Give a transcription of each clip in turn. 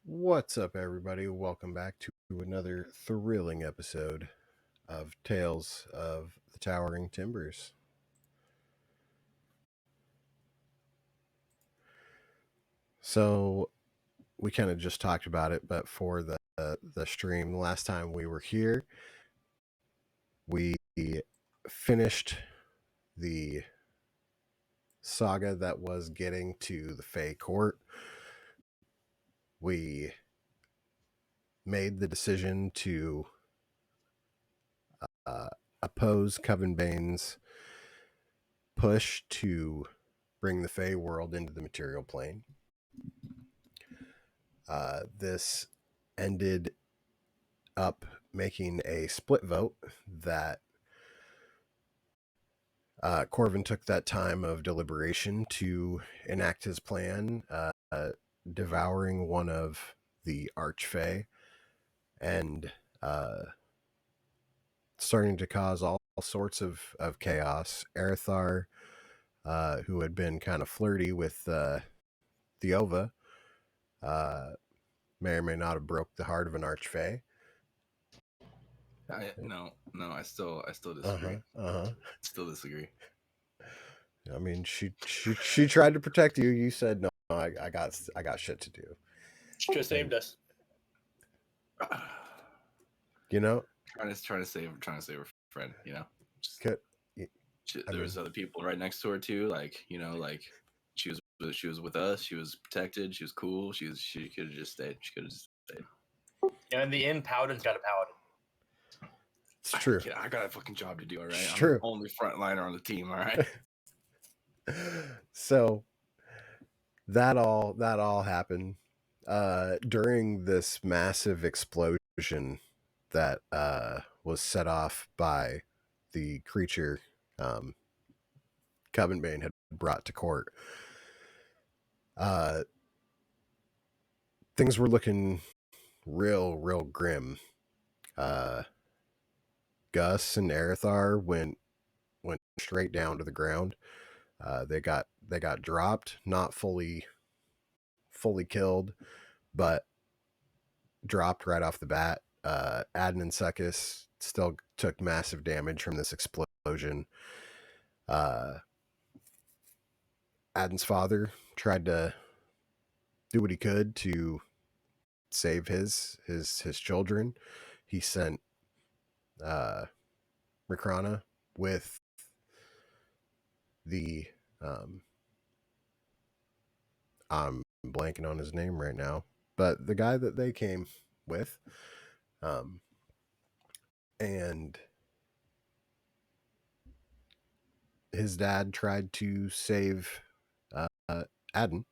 What's up, everybody? Welcome back to another thrilling episode of Tales of the Towering Timbers. So, we kind of just talked about it, but for the stream, the last time we were here, we finished the saga that was getting to the Fae Court. We made the decision to oppose Coven Bane's push to bring the Fae world into the material plane. This ended up making a split vote that Corvin took that time of deliberation to enact his plan, devouring one of the Archfey and starting to cause all sorts of chaos. Erithar, who had been kind of flirty with Theova, may or may not have broke the heart of an Archfey. No, I still disagree. Still disagree. I mean, she tried to protect you. You said no. I got shit to do. She could have saved us. You know, trying to save her friend. You know, there was other people right next to her too. Like she was with us. She was protected. She was cool. She could have just stayed. Yeah, in the end, Paladin's got a Paladin. It's true. I got a fucking job to do. All right, It's I'm true. the only frontliner on the team. All right. So that all happened during this massive explosion that was set off by the creature Covenbane had brought to court. Things were looking real grim. Gus and Erithar went straight down to the ground. They got dropped, not fully killed, but dropped right off the bat. Adden and Sekis still took massive damage from this explosion. Adden's father tried to do what he could to save his children. He sent Makrana with the I'm blanking on his name right now, but the guy that they came with, and his dad tried to save Adden.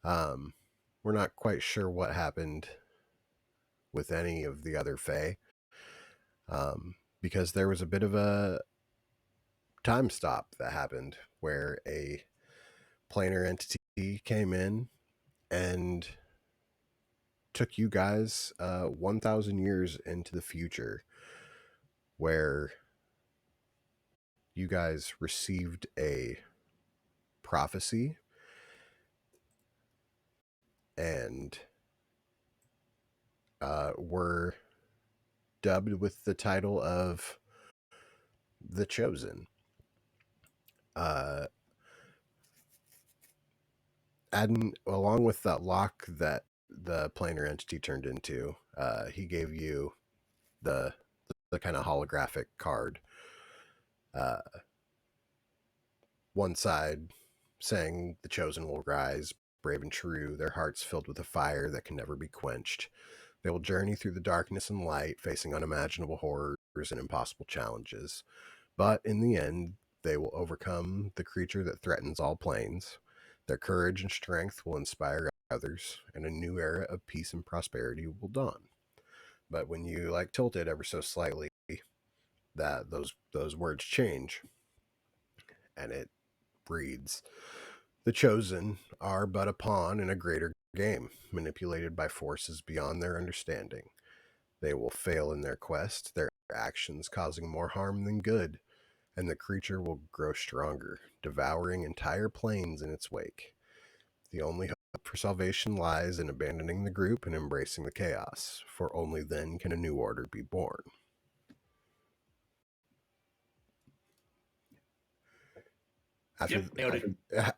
We're not quite sure what happened with any of the other Fae, because there was a bit of a time stop that happened where a planar entity came in and took you guys 1,000 years into the future, where you guys received a prophecy and were dubbed with the title of the Chosen. Adden, along with that lock that the planar entity turned into, he gave you the kind of holographic card. One side saying the Chosen will rise, brave and true, their hearts filled with a fire that can never be quenched. They will journey through the darkness and light, facing unimaginable horrors and impossible challenges. But in the end, they will overcome the creature that threatens all planes. Their courage and strength will inspire others, and a new era of peace and prosperity will dawn. But when you tilt it ever so slightly, that those words change, and it reads, "The chosen are but a pawn in a greater game, manipulated by forces beyond their understanding. They will fail in their quest, their actions causing more harm than good, and the creature will grow stronger, devouring entire planes in its wake. The only for salvation lies in abandoning the group and embracing the chaos, for only then can a new order be born. After,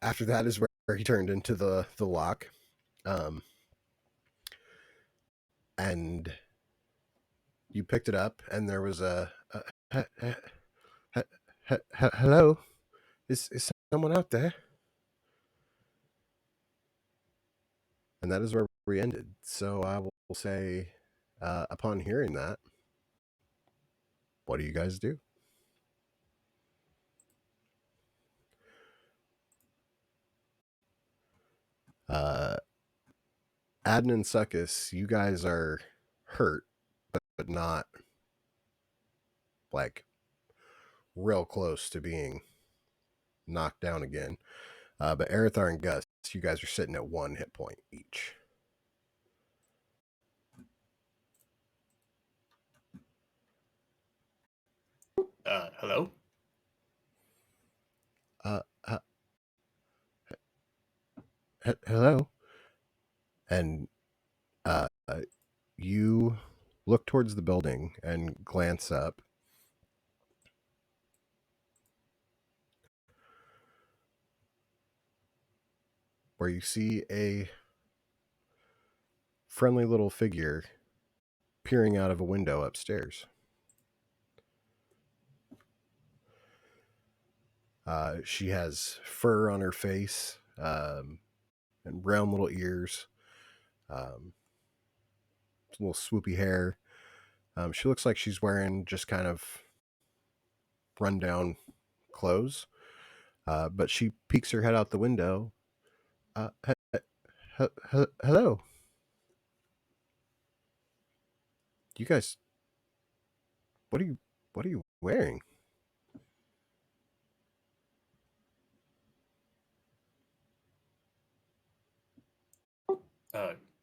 after that is where he turned into the lock. And you picked it up, and there was a hello? Is someone out there? And that is where we ended. So I will say, upon hearing that, what do you guys do? Adnan and Suckus, you guys are hurt, but not like real close to being knocked down again. But Arathar and Gus, you guys are sitting at 1 hit point each. Hello? Hello? And you look towards the building and glance up. Where you see a friendly little figure peering out of a window upstairs. She has fur on her face and round little ears, little swoopy hair. She looks like she's wearing just kind of rundown clothes, but she peeks her head out the window. Hello. You guys, what are you wearing?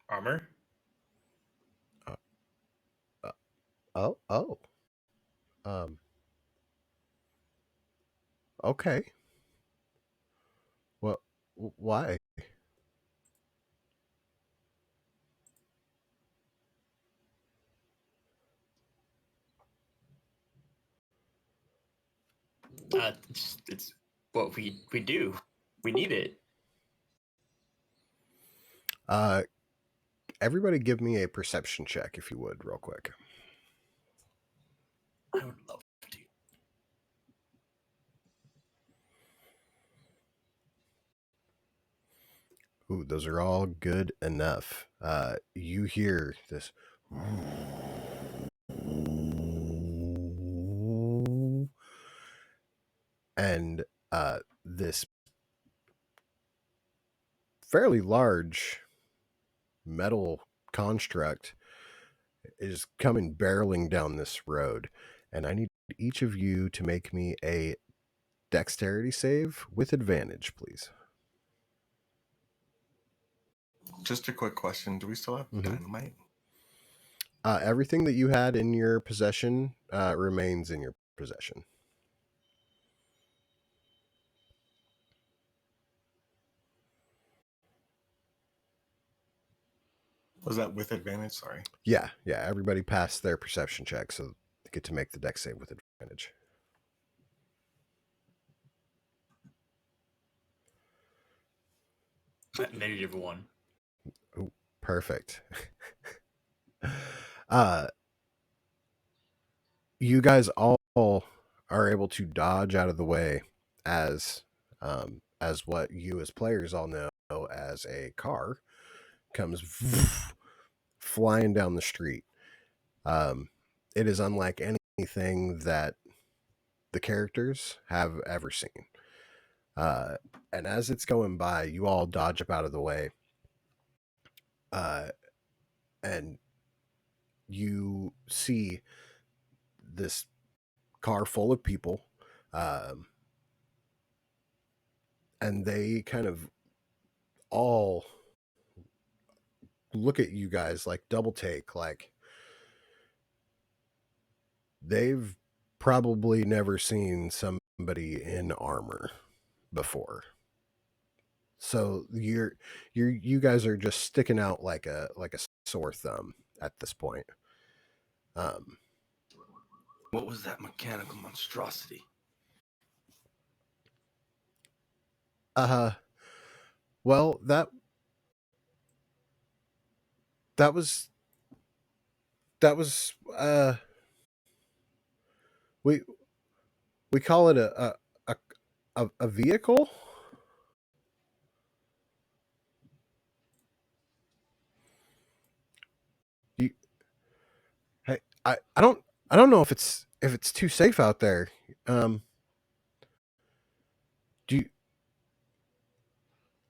Armor? Oh. Okay. Well, why? It's what we do. We need it. Everybody give me a perception check, if you would, real quick. I would love to. Ooh, those are all good enough. You hear this. And this fairly large metal construct is coming barreling down this road. And I need each of you to make me a dexterity save with advantage, please. Just a quick question. Do we still have dynamite? Everything that you had in your possession remains in your possession. Was that with advantage? Sorry. Yeah. Everybody passed their perception check, so they get to make the dex save with advantage. -1. Ooh, perfect. You guys all are able to dodge out of the way as what you as players all know as a car comes flying down the street. It is unlike anything that the characters have ever seen. And as it's going by, you all dodge up out of the way. And you see this car full of people. And they kind of all look at you guys like double take, like they've probably never seen somebody in armor before. So you guys are just sticking out like a sore thumb at this point. What was that mechanical monstrosity? Well, that was we call it a vehicle. You, hey, I don't know if it's too safe out there. Do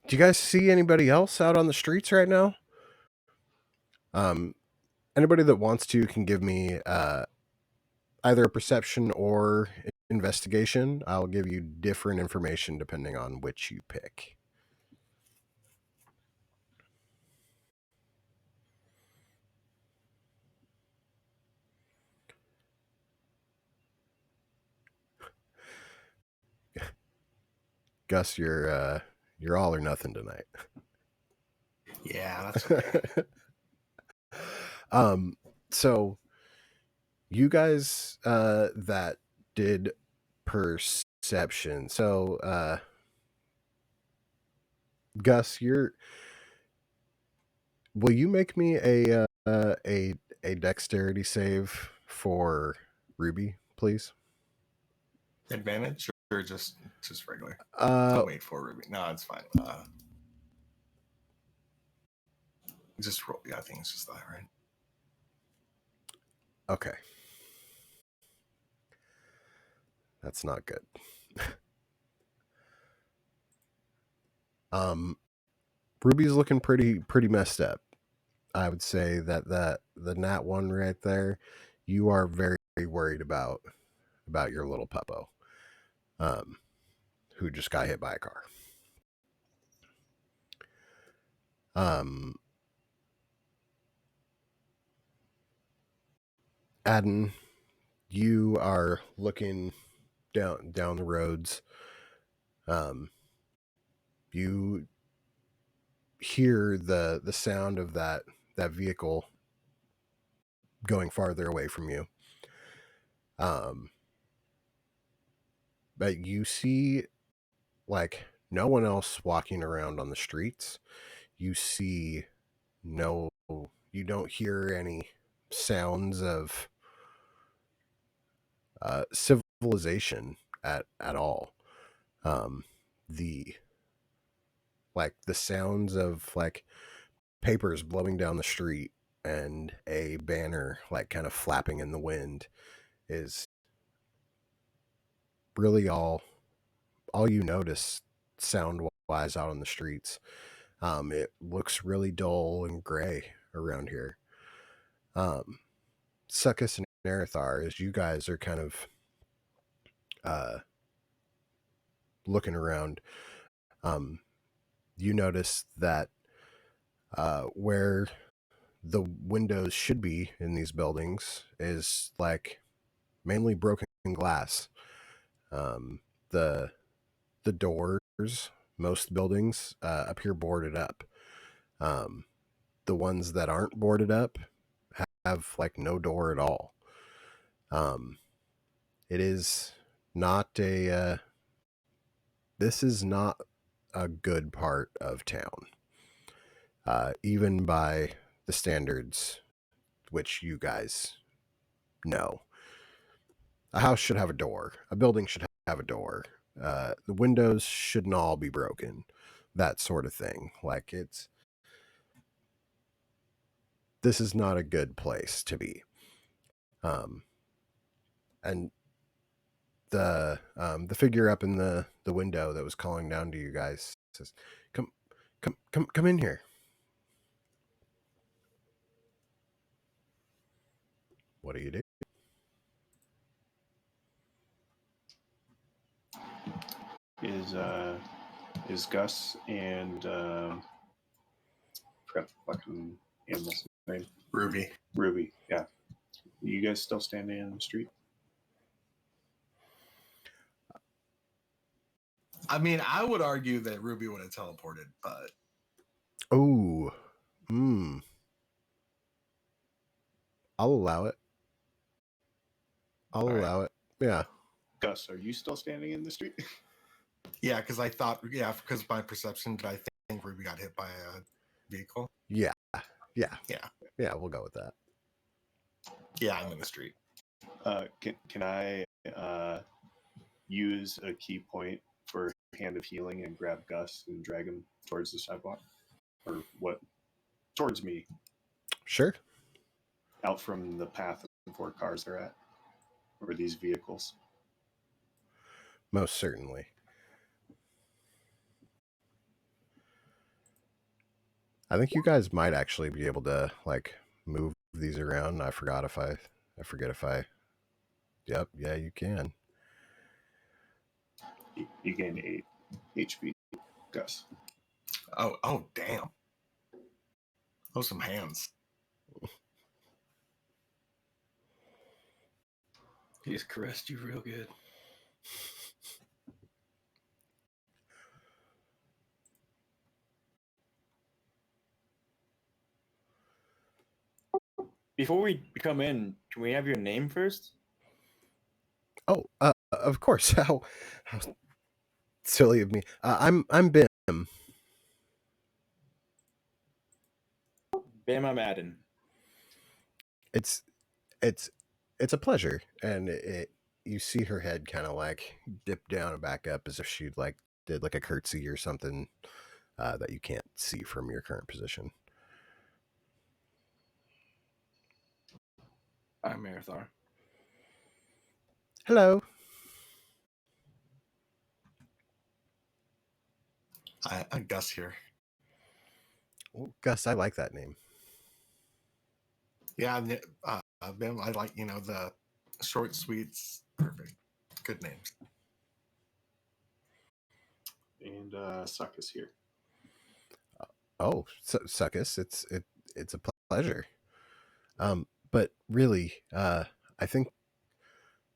you guys see anybody else out on the streets right now? Anybody that wants to can give me either a perception or investigation. I'll give you different information depending on which you pick. Gus, you're all or nothing tonight. Yeah, that's okay. So you guys that did perception. So Gus, will you make me a dexterity save for Ruby, please? Advantage or just regular? I'll Uh wait for Ruby. No, it's fine. Just roll. Yeah, I think it's just that, right? okay. That's not good. Ruby's looking pretty messed up. I would say that the nat one right there, you are very worried about your little puppo, who just got hit by a car. Adden, you are looking down the roads. You hear the sound of that vehicle going farther away from you. But you see like no one else walking around on the streets. You see you don't hear any sounds of civilization at all. The sounds of like papers blowing down the street and a banner like kind of flapping in the wind is really all you notice sound wise out on the streets. It looks really dull and gray around here. Succus and Erithar, as you guys are kind of looking around, you notice that where the windows should be in these buildings is like mainly broken glass. The doors, most buildings appear boarded up. The ones that aren't boarded up have like no door at all. It is not a this is not a good part of town, even by the standards which you guys know. A house should have a door. A building should have a door. The windows shouldn't all be broken. That sort of thing. Like this is not a good place to be. And the figure up in the window that was calling down to you guys says, come in here. What do you do? Is Gus and forgot the fucking animal's name. Ruby, yeah. You guys still standing in the street? I mean, I would argue that Ruby would have teleported, but Oh, I'll allow it. I'll All right. allow it. Yeah. Gus, are you still standing in the street? yeah, because I thought, because my perception, did I think Ruby got hit by a vehicle? Yeah. Yeah. Yeah. Yeah. We'll go with that. Yeah, I'm in the street. Can I use a key point for Hand of Healing and grab Gus and drag him towards the sidewalk? Or what? Towards me, Sure. out from the path of where cars are at, or these vehicles. Most certainly. I think you guys might actually be able to like move these around. I forget if I. Yep. Yeah, you can. You gain 8 HP, Gus. Oh, damn. Those some hands. He's caressed you real good. Before we come in, can we have your name first? Oh, of course. How silly of me. I'm Bim. Bama Madden. It's a pleasure, and you see her head kind of like dip down and back up as if she like did like a curtsy or something that you can't see from your current position. I'm Marathar. Hello. I'm Gus here. Well, Gus, I like that name. Yeah, Bim, I like, the short, sweets, perfect. Good names. And Suck is here. Oh, Suckus, it's a pleasure. But really, I think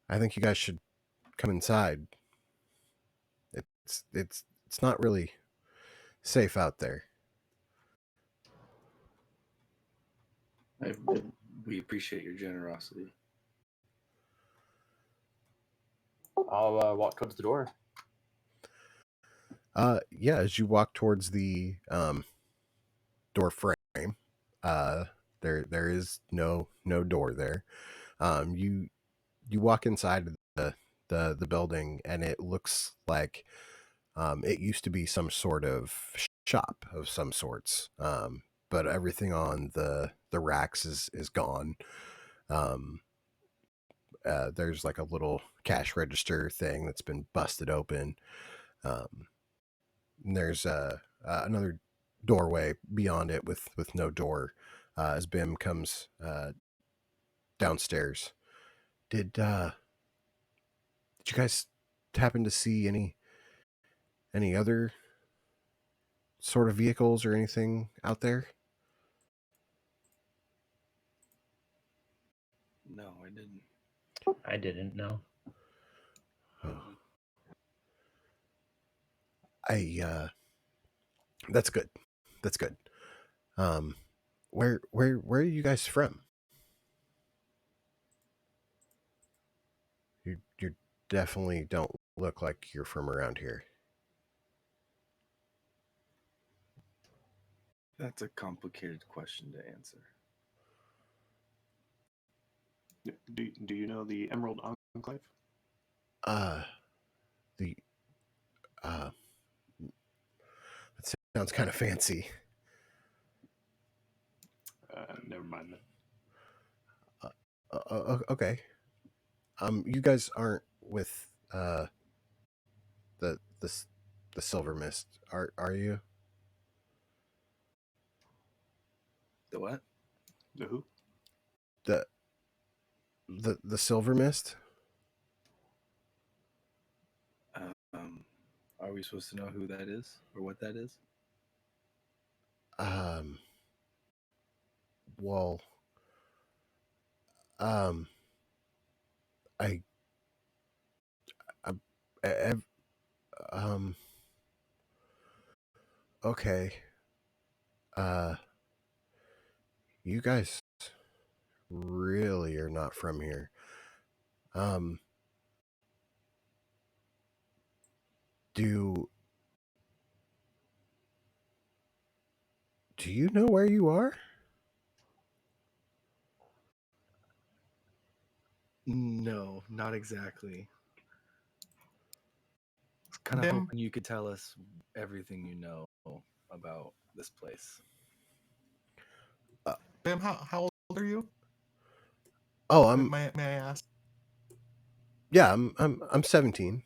you guys should come inside. It's not really safe out there. We appreciate your generosity. I'll walk towards the door. Yeah, as you walk towards the door frame, there is no door there. You walk inside the building, and it looks like it used to be some sort of shop of some sorts. But everything on the racks is gone. There's like a little cash register thing that's been busted open. And there's another doorway beyond it with no door. As Bim comes downstairs, did you guys happen to see any other sort of vehicles or anything out there? No, I didn't. I didn't know. Oh. That's good. That's good. Where are you guys from? You definitely don't look like you're from around here. That's a complicated question to answer. Do you know the Emerald Enclave? The that sounds kind of fancy. Never mind that. Okay. You guys aren't with the Silver Mist, are you? The what? The who? The Silver Mist? Are we supposed to know who that is or what that is? Well, I, I, I Okay. You guys really are not from here. Um, do you know where you are? No, not exactly. I was kind of Dim? hoping you could tell us everything you know about this place. Bim, how old are you? Oh, May I ask? yeah, I'm 17.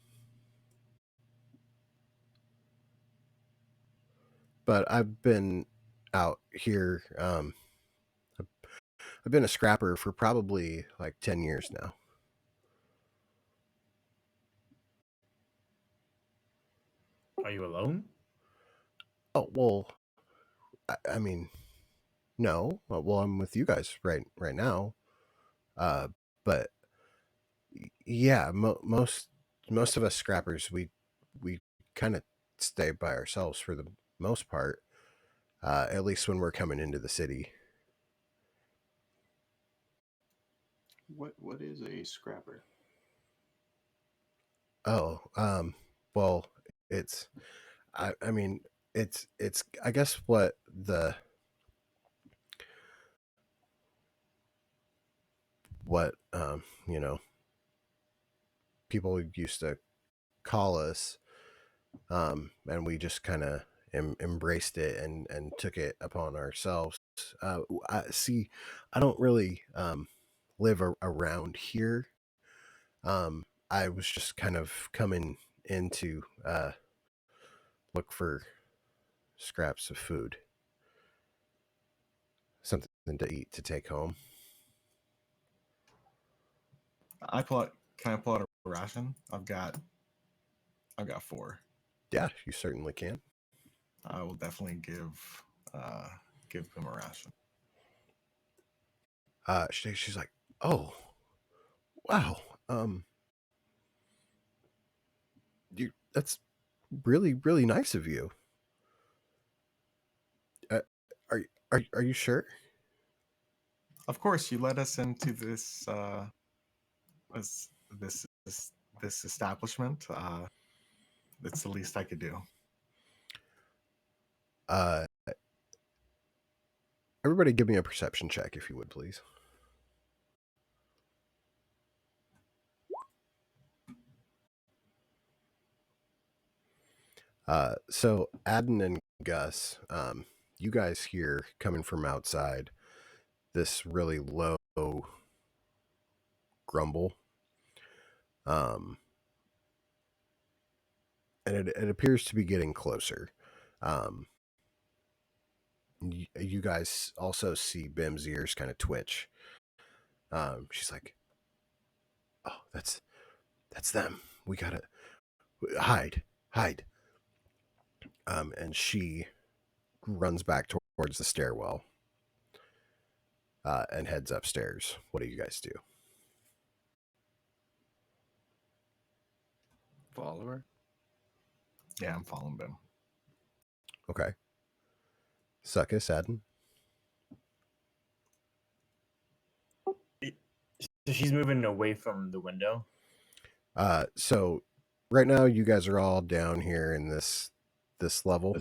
But I've been out here I've been a scrapper for probably like 10 years now. Are you alone? Oh, well, I mean, no. Well, I'm with you guys right now. But yeah, most of us scrappers we kind of stay by ourselves for the most part. At least when we're coming into the city. What is a scrapper? Oh, well, it's I mean, it's I guess what you know, people used to call us, and we just kind of embraced it and took it upon ourselves. I see. I don't really live around here. I was just kind of coming in to look for scraps of food, something to eat to take home. Can I pull out a ration? I've got 4. Yeah, you certainly can. I will definitely give him a ration. She's like, oh, wow, that's really nice of you. Uh, are you sure? Of course, you led us into this this this establishment. It's the least I could do. Uh, Everybody, give me a perception check if you would, please. So Adden and Gus, you guys hear coming from outside this really low grumble. Um, and it appears to be getting closer. Um, you guys also see Bim's ears kind of twitch. She's like, "Oh, that's them. We gotta hide." And she runs back towards the stairwell and heads upstairs. What do you guys do? Follower? Yeah, I'm following Bim. Okay. Suckus, Adden. So she's moving away from the window. So right now you guys are all down here in this level.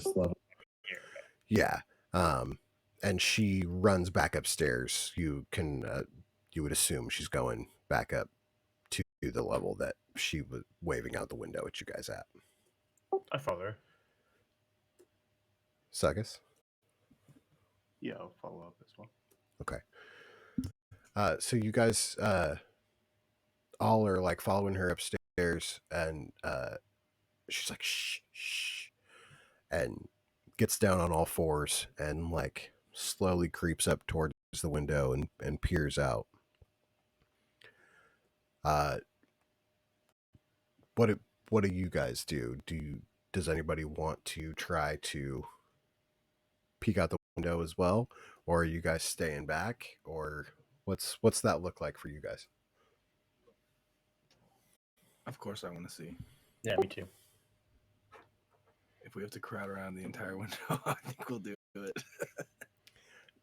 Yeah. And she runs back upstairs. You can you would assume she's going back up to the level that she was waving out the window at you guys at. I follow her. Suckus. Yeah, I'll follow up as well. Okay. So you guys all are like following her upstairs, and she's like shh, and gets down on all fours and like slowly creeps up towards the window and peers out. Uh, what do you guys do? Does anybody want to try to peek out the window as well, or are you guys staying back, or what's that look like for you guys? Of course I want to see. Yeah, me too. If we have to crowd around the entire window, I think we'll do it.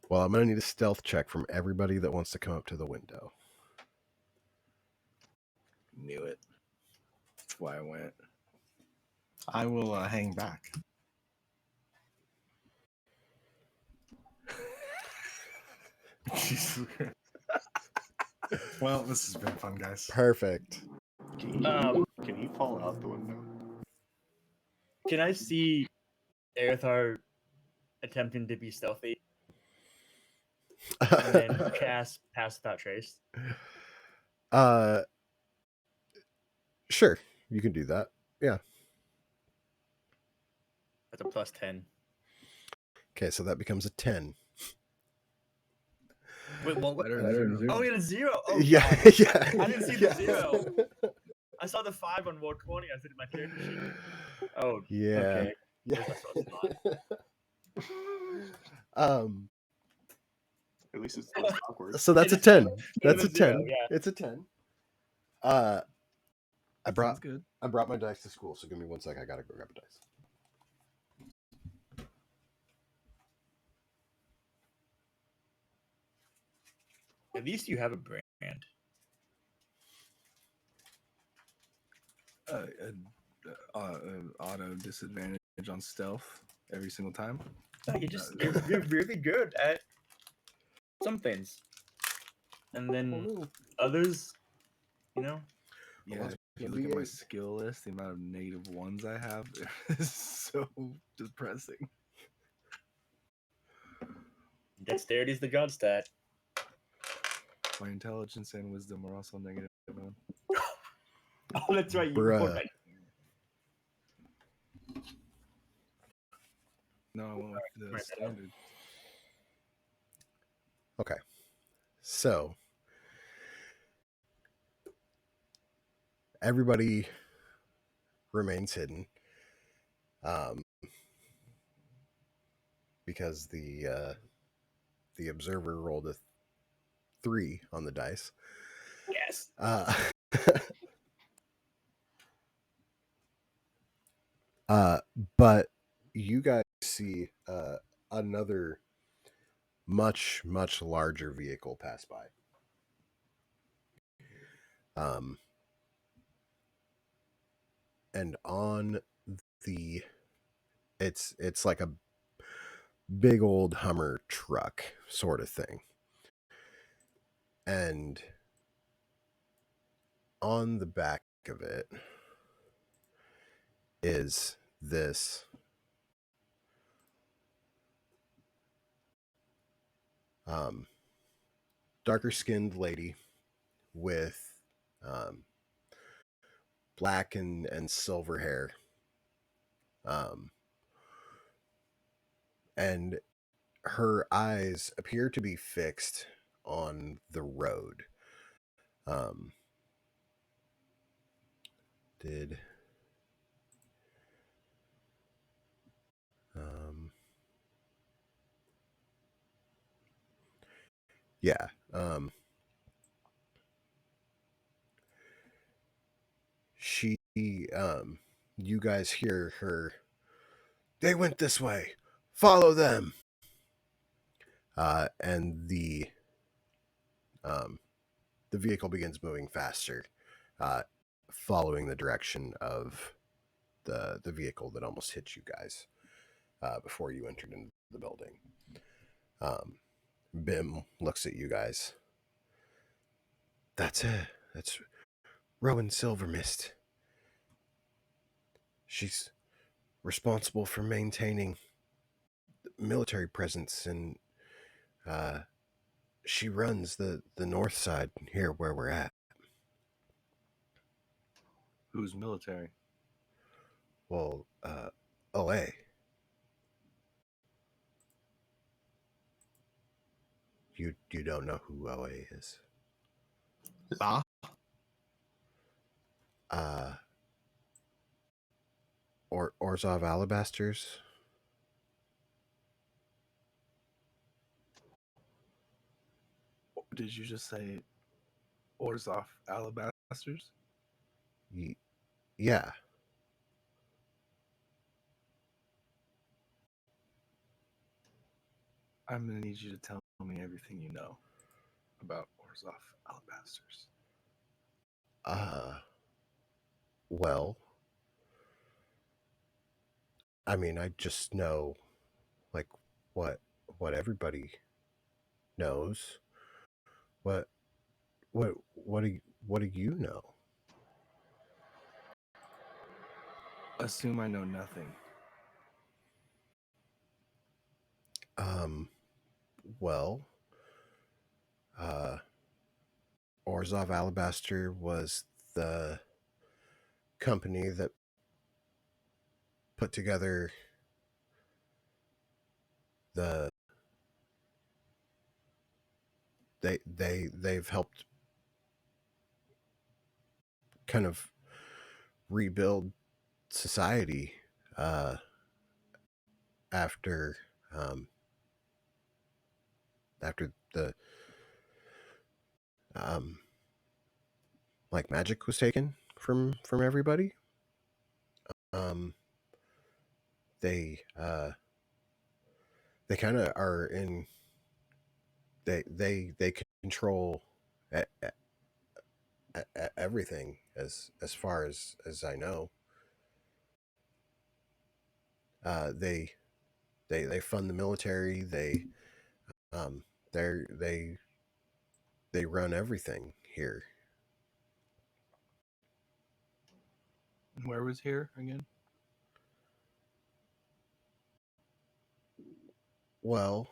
Well, I'm going to need a stealth check from everybody that wants to come up to the window. Knew it. That's why I went. I will hang back. Jesus Christ. Well, this has been fun, guys. Perfect. Can he fall out the window? Can I see Aerithar attempting to be stealthy and then cast Pass Without Trace? Sure, you can do that. Yeah. That's a plus 10. Okay, so that becomes a 10. Wait, what? Better than zero. Oh, we had a 0. Oh, Yeah, God. yeah. I didn't see the 0. I saw the 5 on roll 20. I said in my character sheet. Oh, Yeah. okay. Yeah. That's what it's At least it's less awkward. So that's a It is 10. zero. That's a It is zero, 10. yeah. It's a 10. I Sounds good. brought my dice to school, so give me one sec. I gotta go grab a dice. At least you have a brand. Auto disadvantage on stealth every single time. No, you're really good at some things, and then others, you know. Yeah, if you look at my skill list, the amount of negative ones I have is so depressing. Dexterity is the god stat. My intelligence and wisdom are also negative one. Oh, that's right. You Bruh. were right. No, I went with the standard. Okay. So everybody remains hidden. Because the observer rolled a 3 on the dice. Yes. But you guys see another much larger vehicle pass by. And on the it's like a big old Hummer truck sort of thing. And on the back of it is this darker skinned lady with black and silver hair. And her eyes appear to be fixed on the road. Yeah. She, you guys hear her, "They went this way. Follow them." And the vehicle begins moving faster, following the direction of the vehicle that almost hit you guys before you entered into the building. Bim looks at you guys. That's Rowan Silvermist. She's responsible for maintaining military presence, and she runs the north side here where we're at. Who's military? Well, OA. You don't know who OA is? La? Orzhov Alabasters. Did you just say Orzhov Alabasters? Yeah. I'm gonna need you to tell me everything you know about Orzhov Alabasters. Well, I mean, I just know like what everybody knows. What what do you know? Assume I know nothing. Um, well, uh, Orzhov Alabaster was the company that put together the they've helped kind of rebuild society uh, after um, after the um, like magic was taken from everybody. Um, they kind of are in they control e- e- everything as far as I know. They they fund the military. Um they they run everything here. Where was here again? Well,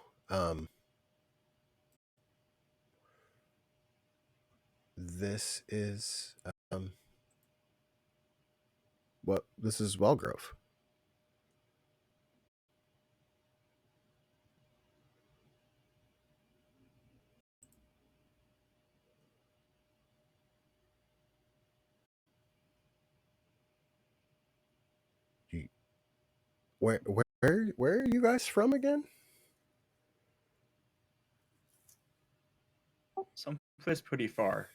this is what this is Wellgrove. You, where are you guys from again? Someplace pretty far.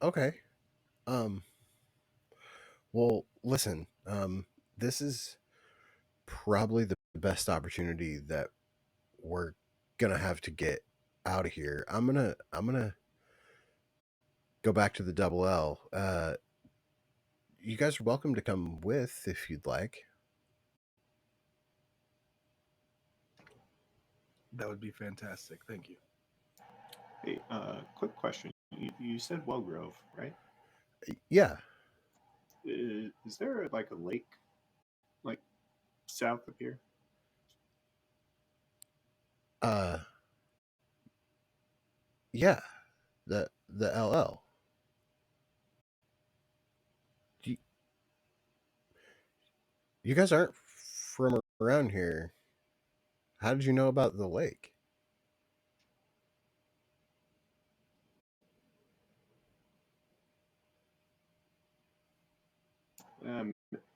Okay. Um. Well, listen. This is probably the best opportunity that we're gonna have to get out of here. I'm gonna go back to the double L. You guys are welcome to come with if you'd like. That would be fantastic. Thank you. Hey, quick question. You said Wellgrove, right? Yeah. Is there like a lake, like south of here? Uh. Yeah. The LL. You, you guys aren't from around here. How did you know about the lake?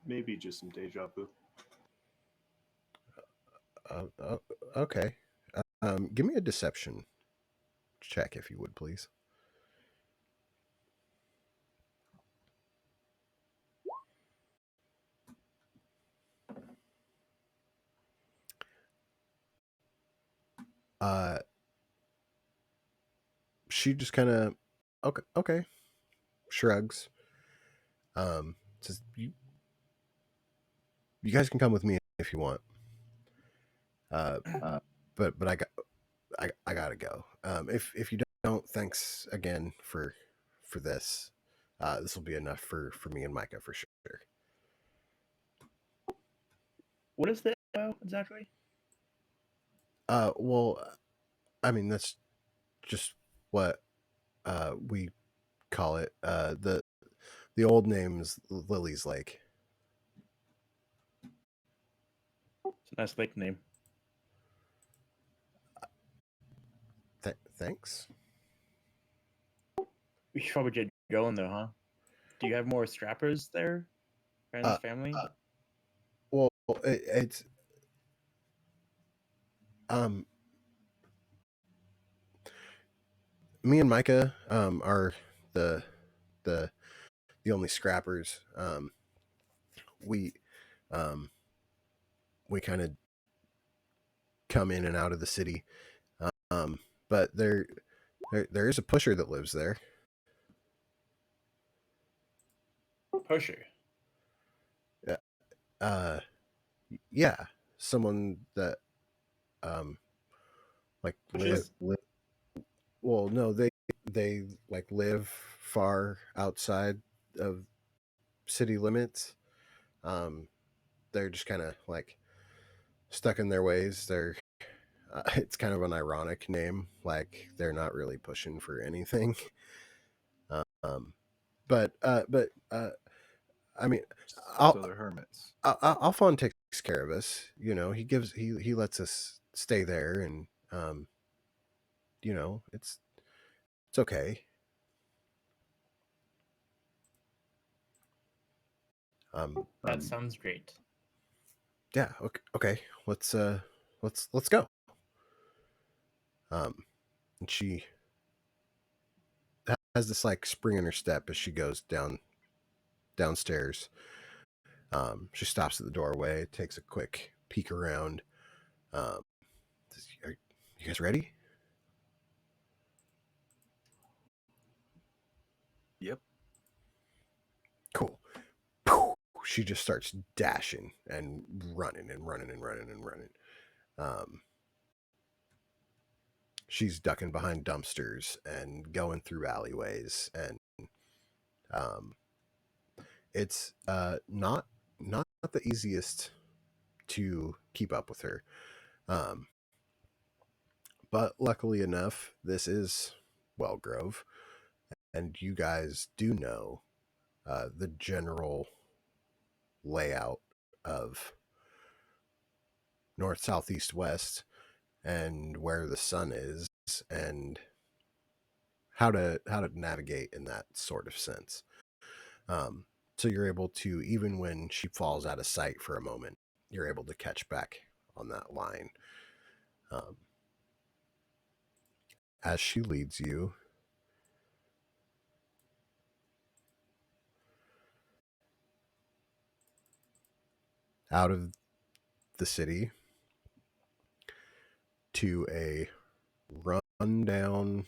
Maybe just some deja vu. Uh, okay. Give me a deception check if you would, please. Uh, she just kind of okay, shrugs. Says you guys can come with me if you want. Uh, but I gotta go. If you don't, thanks again for this. This will be enough for me and Micah for sure. What is that exactly? Well, I mean that's just what we call it. The old name's Lily's Lake. It's a nice lake name. Thanks. We should probably get going though, huh? Do you have more strappers there? Friends, family? Well, it's um me and Micah are the the the only scrappers. We um we kind of come in and out of the city. But there is a pusher that lives there. Pusher. Yeah, someone that like live. Well, no, they like live far outside of city limits. They're just kind of like stuck in their ways. They're it's kind of an ironic name, like they're not really pushing for anything. Um, but I mean, So they're hermits. Alphon takes care of us. You know, he lets us stay there, and you know, it's okay. That sounds great. Yeah. Okay. Let's go. And she has this like spring in her step as she goes downstairs. She stops at the doorway, takes a quick peek around. Are you guys ready? Yep. Cool. She just starts dashing and running and running and running and running. She's ducking behind dumpsters and going through alleyways, and it's not the easiest to keep up with her. But luckily enough, this is Wellgrove, and you guys do know the general layout of north, south, east, west, and where the sun is, and how to navigate in that sort of sense. So you're able to, even when she falls out of sight for a moment, you're able to catch back on that line. As she leads you out of the city to a rundown,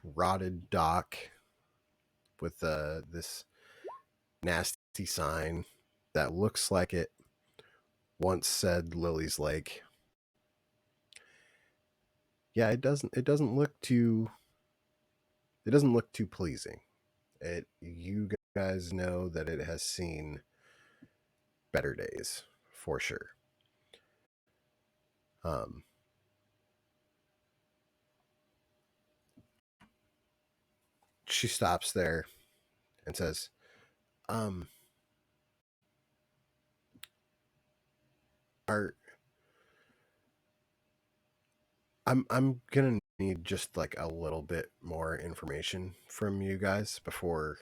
rotted dock with this nasty sign that looks like it once said Lily's Lake. Yeah, it doesn't look too pleasing. You guys know that it has seen better days for sure. She stops there and says, I'm gonna need just like a little bit more information from you guys before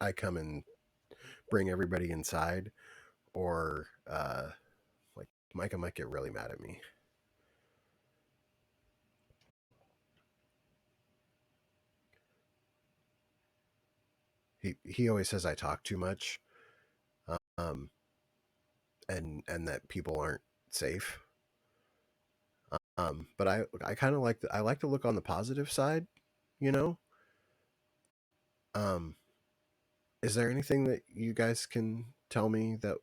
I come and bring everybody inside, or like Micah might get really mad at me. He always says I talk too much, and that people aren't safe. But I kind of like I like to look on the positive side, you know. Is there anything that you guys can tell me that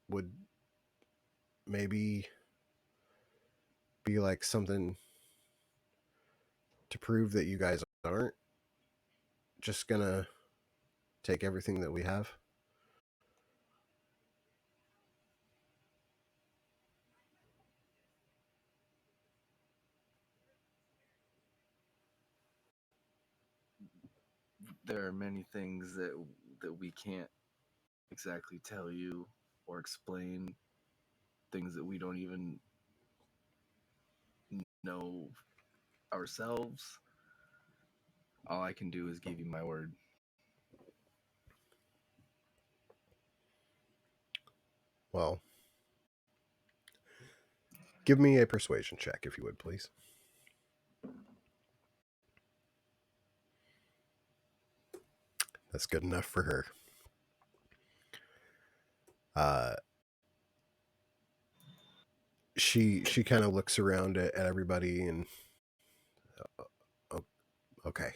would maybe be like something to prove that you guys aren't just gonna take everything that we have? There are many things that we can't exactly tell you or explain, things that we don't even know ourselves. All I can do is give you my word. Well, give me a persuasion check if you would, please. That's good enough for her. She kind of looks around at everybody and okay.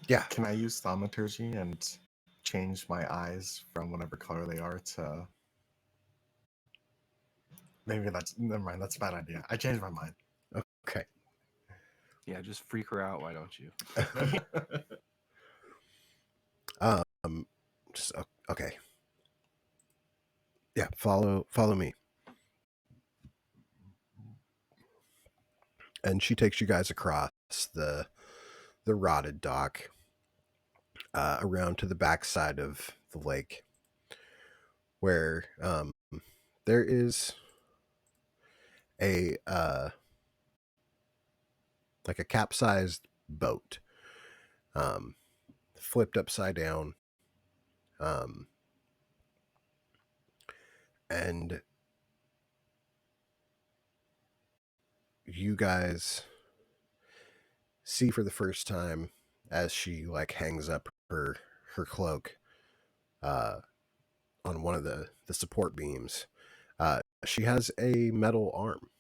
Yeah. Can I use thaumaturgy and change my eyes from whatever color they are to? Maybe that's never mind. That's a bad idea. I changed my mind. Okay. Yeah, just freak her out. Why don't you? Just okay. Yeah, follow me. And she takes you guys across the rotted dock, around to the backside of the lake, where there is a like a capsized boat, flipped upside down, and you guys see for the first time as she like hangs up her cloak on one of the support beams. She has a metal arm,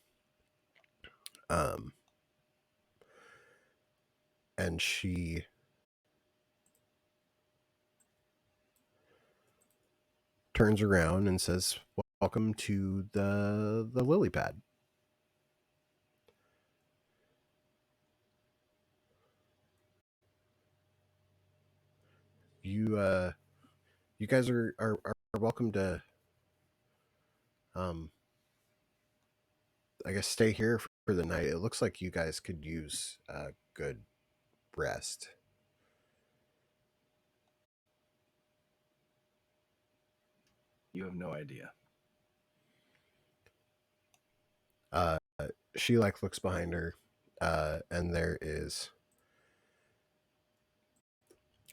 and she turns around and says, "Welcome to the lily pad." You guys are welcome to I guess stay here for the night. It looks like you guys could use a good rest. You have no idea. She like looks behind her, and there is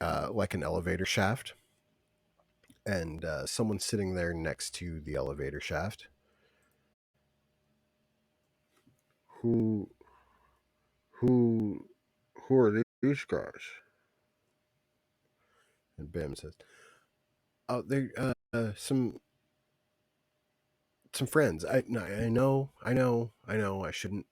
like an elevator shaft, and someone sitting there next to the elevator shaft. Who who who are these guys? And Bim says, "Oh, they're some friends. I know. I shouldn't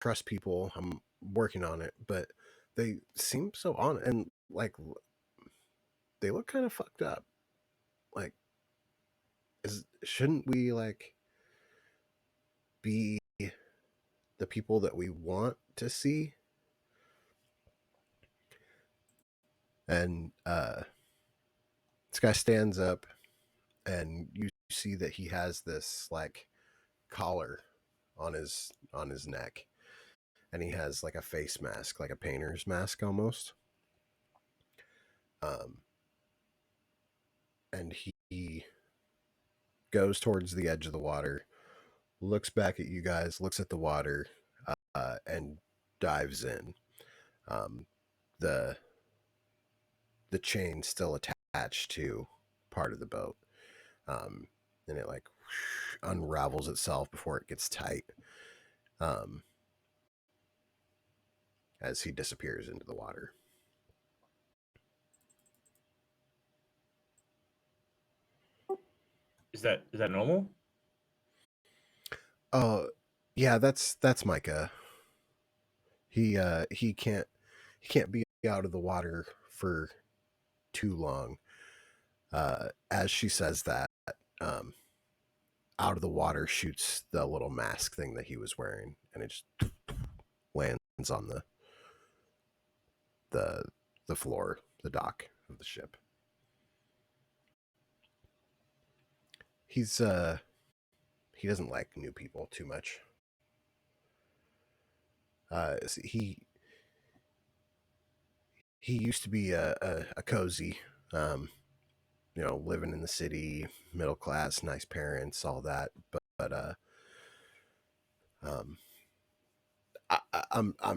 trust people. I'm working on it, but they seem so on and like they look kind of fucked up. Like, shouldn't we like be the people that we want to see?" And this guy stands up, and you see that he has this like collar on his neck, and he has like a face mask, like a painter's mask almost. And he goes towards the edge of the water, looks back at you guys, looks at the water, and dives in. The chain still attached to part of the boat, and it like unravels itself before it gets tight, as he disappears into the water. Is that normal? Yeah, that's Micah. He can't be out of the water for too long. As she says that, out of the water shoots the little mask thing that he was wearing, and it just lands on the floor, the dock of the ship. He doesn't like new people too much. He used to be a cozy, living in the city, middle class, nice parents, all that. But I'm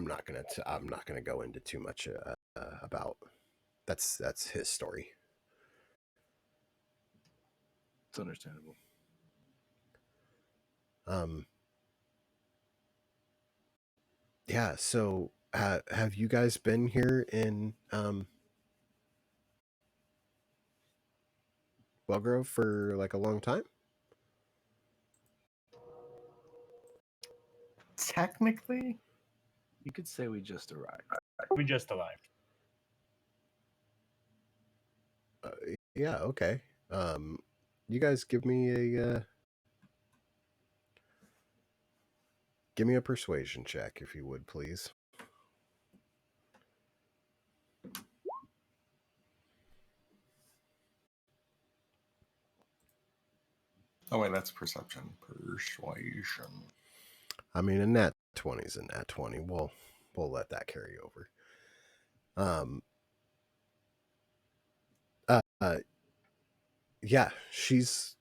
not gonna go into too much about that's his story. It's understandable. Yeah. So have you guys been here in Wellgrove for like a long time? Technically, You could say we just arrived. We just arrived. Uh, yeah, okay. You guys give me a persuasion check if you would, please. oh wait, that's perception. Persuasion. I mean, a nat 20 is a nat 20. We'll let that carry over. Yeah, she's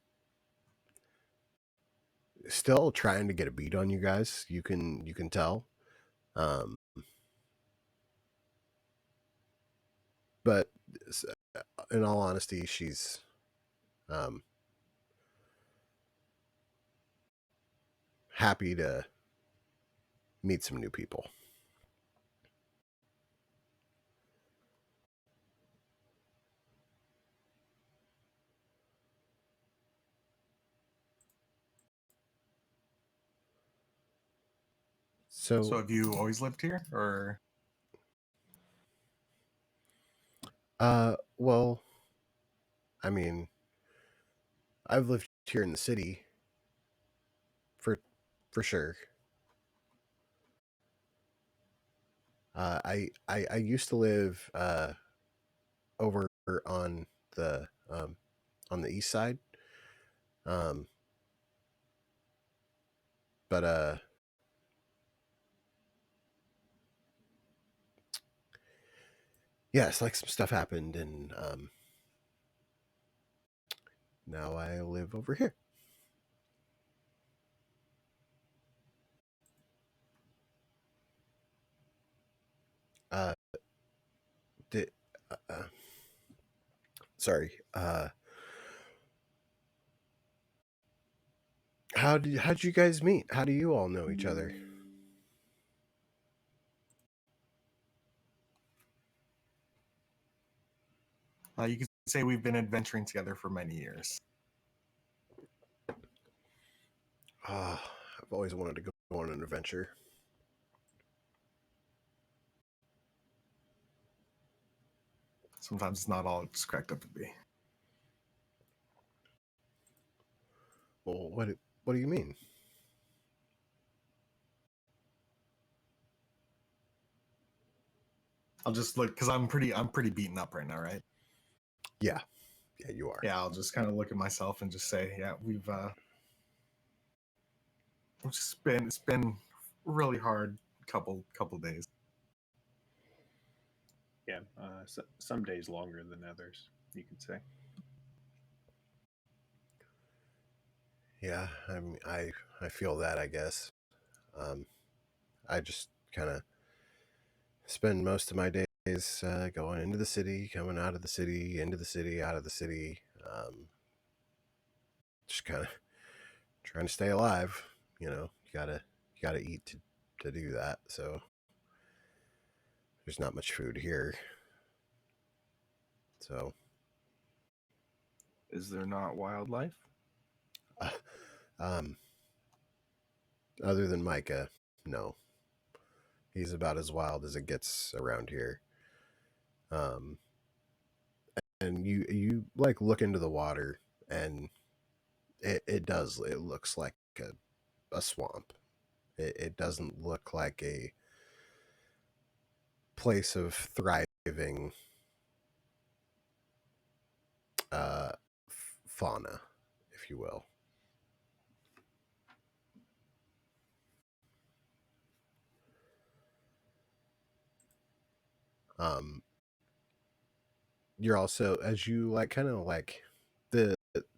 still trying to get a beat on you guys. You can tell. But in all honesty, she's happy to meet some new people. So have you always lived here, or? Well, I mean, I've lived here in the city for sure. I used to live over on the east side. But yeah, it's like some stuff happened, and now I live over here. Uh, did sorry. How'd you guys meet? How do you all know each other? You could say we've been adventuring together for many years. I've always wanted to go on an adventure. Sometimes it's not all it's cracked up to be. Well, what do you mean? I'll just look because I'm pretty beaten up right now, right? Yeah, you are. Yeah, I'll just kind of look at myself and just say, yeah, it's been really hard couple days. Yeah, some days longer than others, you could say. Yeah, I feel that, I guess. I just kind of spend most of my days going into the city, coming out of the city, into the city, out of the city. Just kind of trying to stay alive. You gotta eat to do that. So there's not much food here. So Is there not wildlife? um, other than Micah, no. He's about as wild as it gets around here. And you like look into the water, and it looks like a swamp. It doesn't look like a place of thriving fauna, if you will. You're also, as you like kind of like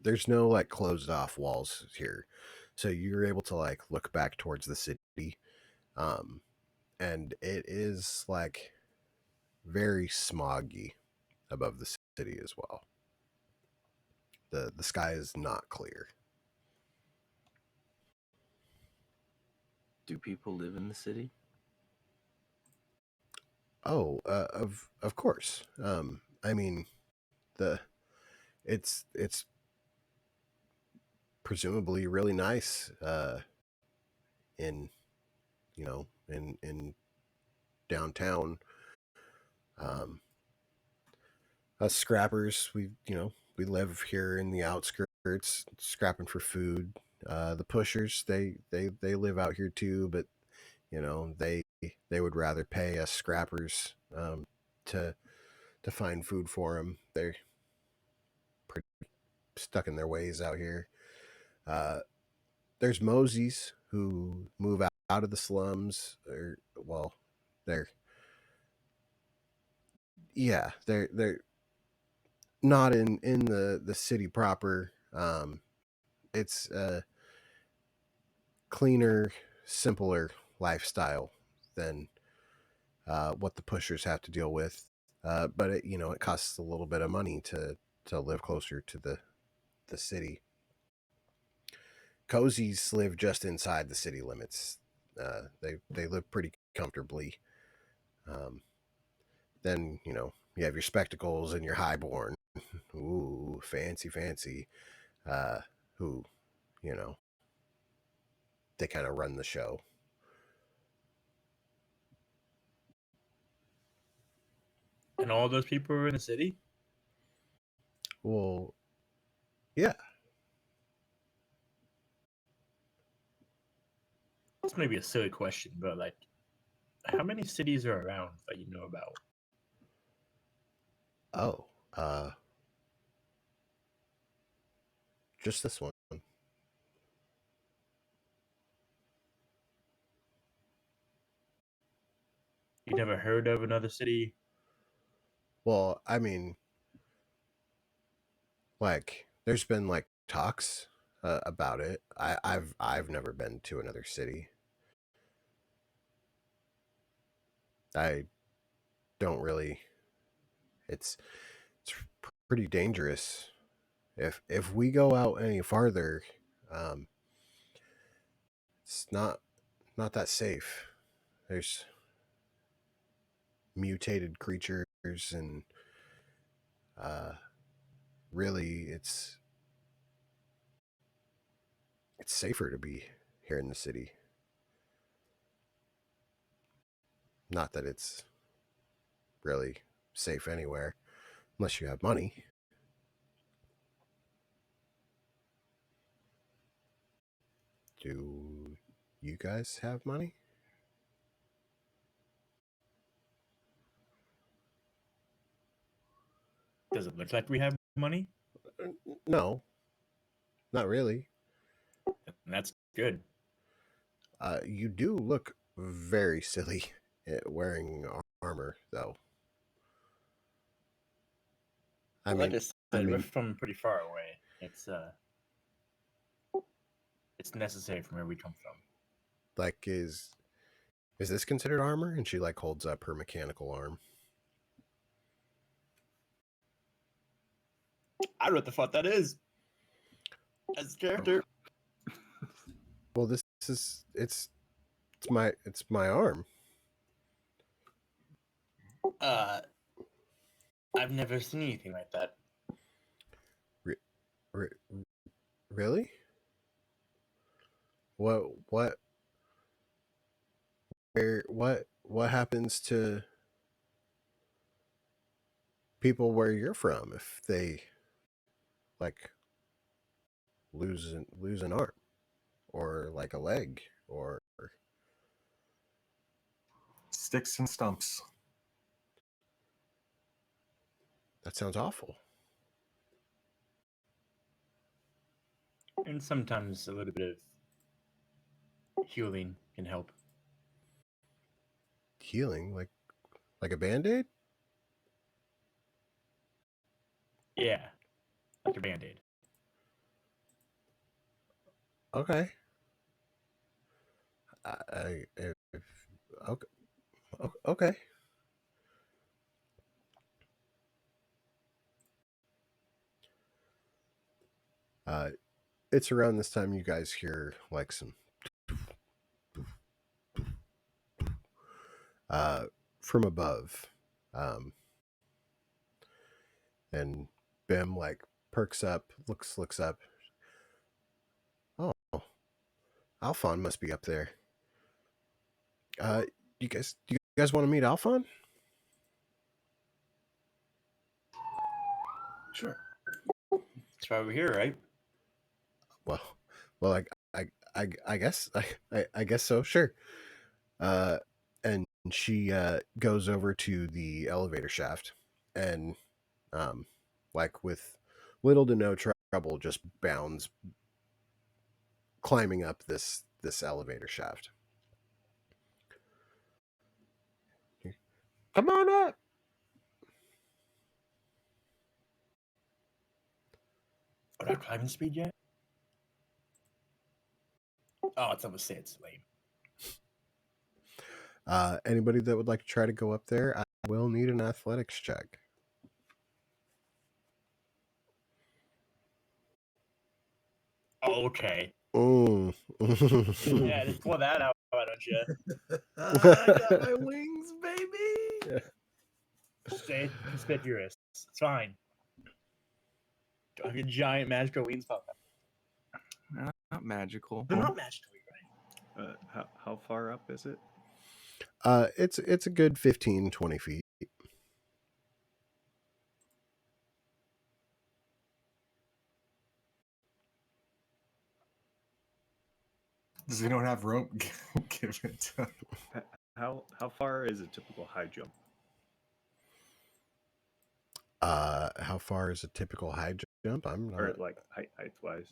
there's no like closed off walls here, so you're able to like look back towards the city, and it is like very smoggy above the city as well. The sky is not clear. Do people live in the city? Oh, of course. I mean, the it's presumably really nice in in downtown. Um, us scrappers, we live here in the outskirts, scrapping for food. The pushers, they live out here too, but they would rather pay us scrappers to find food for them. They're pretty stuck in their ways out here. There's Moseys who move out of the slums, or well, they're they're not in the city proper. It's a cleaner, simpler lifestyle than what the pushers have to deal with. But it costs a little bit of money to live closer to the city. Cozies live just inside the city limits. They live pretty comfortably. Um, then you have your spectacles and your highborn. Ooh, fancy, fancy. Who you know they kind of run the show. And all those people are in the city? Well, yeah. This may be a silly question, but like, how many cities are around that you know about? Oh, just this one. You never heard of another city? Well, I mean, like, there's been like talks about it. I've never been to another city. I don't really. It's pretty dangerous. If we go out any farther, um, it's not that safe. There's mutated creatures, and uh, really, it's safer to be here in the city. Not that it's really safe anywhere, unless you have money. Do you guys have money? Does it look like we have money? No, not really. And that's good. You do look very silly wearing armor, though. Like I said, we're from pretty far away. It's necessary from where we come from. like, is this considered armor? And she like holds up her mechanical arm. I don't know what the fuck that is. As a character. Well, this is it's my arm. I've never seen anything like that. Re- really? What what happens to people where you're from if they like lose an arm or like a leg or Sticks and stumps. that sounds awful. And sometimes a little bit of healing can help. Healing like a band-aid? Yeah. Like a band-aid. Okay. Okay. Okay. It's around this time you guys hear like some from above, and Bim like perks up, looks up. Oh, Alphon must be up there. Do you guys want to meet Alphon? Sure. That's why we're here, right? Well, I guess I guess so. Sure. And she goes over to the elevator shaft, and like with little to no trouble, just bounds climbing up this elevator shaft. Come on up. We're not climbing speed yet. Oh, it's almost say it's lame. Anybody that would like to try to go up there, I will need an athletics check. Okay. Oh. Yeah, just pull that out, why don't you? I got my wings, baby. Stay conspicuous. It's fine. Like a giant magical wings pop up. Not magical. They're not magical, right? How far up is it? It's a good 15-20 feet. Does anyone have rope? Give it to How far is a typical high jump? How far is a typical high jump? I'm Or not. like height wise?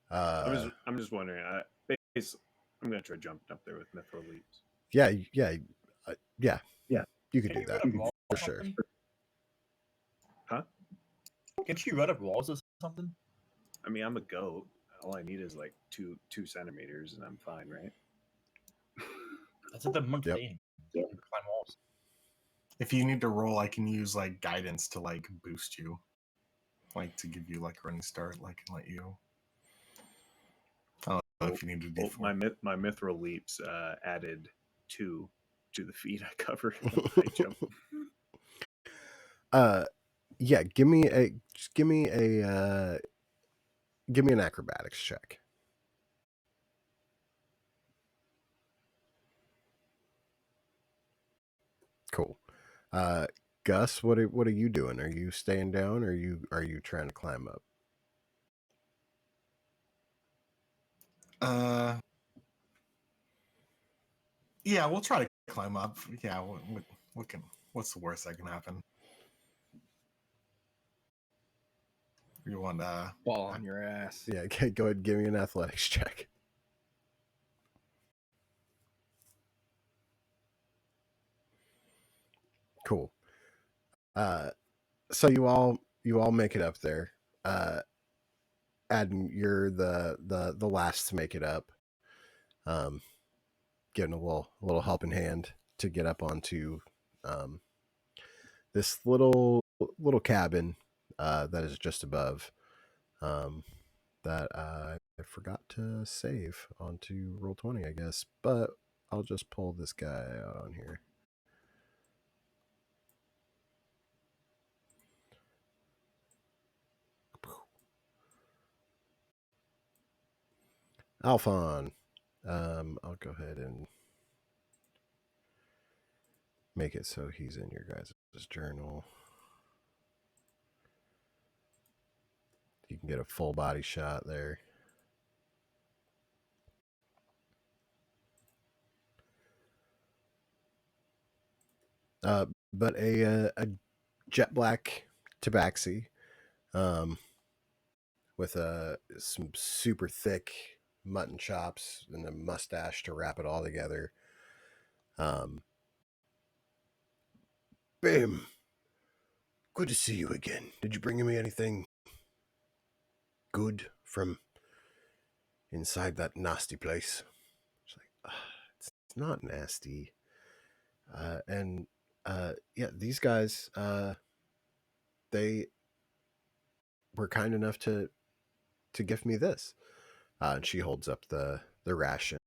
I'm just wondering. I'm gonna try jumping up there with mithril leaps. Yeah. Yeah. You could Can do you that run up walls for or sure. something? Huh? Can't you run up walls or something? I mean, I'm a goat. All I need is like two centimeters, and I'm fine, right? That's what the monk Yep. thing. You can climb walls. If you need to roll, I can use like guidance to like boost you, like to give you like a running start, like and let you. I don't know if you need to do. Well, my mithril leaps added 2 to the feet I cover in the high jump. Yeah. Give me an acrobatics check. Cool. Gus, what are you doing? Are you staying down, or are you trying to climb up? Yeah, we'll try to climb up. Yeah, what's the worst that can happen? You want Ball on your ass. Yeah. Okay, go ahead and give me an athletics check. Cool. So you all make it up there. Adam, you're the last to make it up. Getting a little helping hand to get up onto this little cabin that is just above. That I forgot to save onto Roll20, I guess, but I'll just pull this guy out on here. Alphon. I'll go ahead and make it so he's in your guys' journal. You can get a full body shot there. But a jet black tabaxi, with some super thick mutton chops and a mustache to wrap it all together. Bim, good to see you again. Did you bring me anything good from inside that nasty place? It's like, it's not nasty. And yeah, these guys, they were kind enough to gift me this. And she holds up the ration,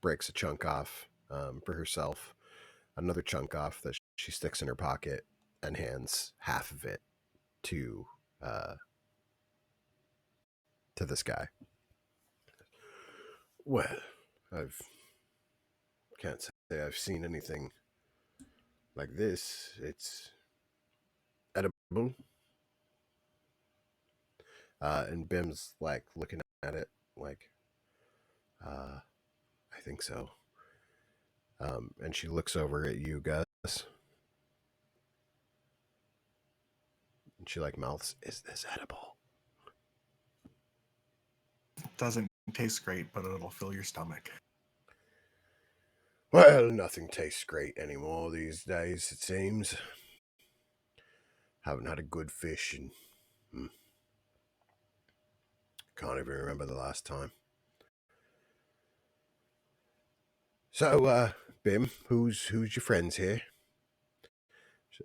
breaks a chunk off for herself, another chunk off that she sticks in her pocket, and hands half of it to to this guy. Well, can't say I've seen anything like this. It's edible. And Bim's like looking at it like, I think so. And she looks over at you, Gus. And she like mouths, "Is this edible?" Doesn't taste great, but it'll fill your stomach. Well, nothing tastes great anymore these days, it seems. Haven't had a good fish and can't even remember the last time. So, Bim, who's your friends here?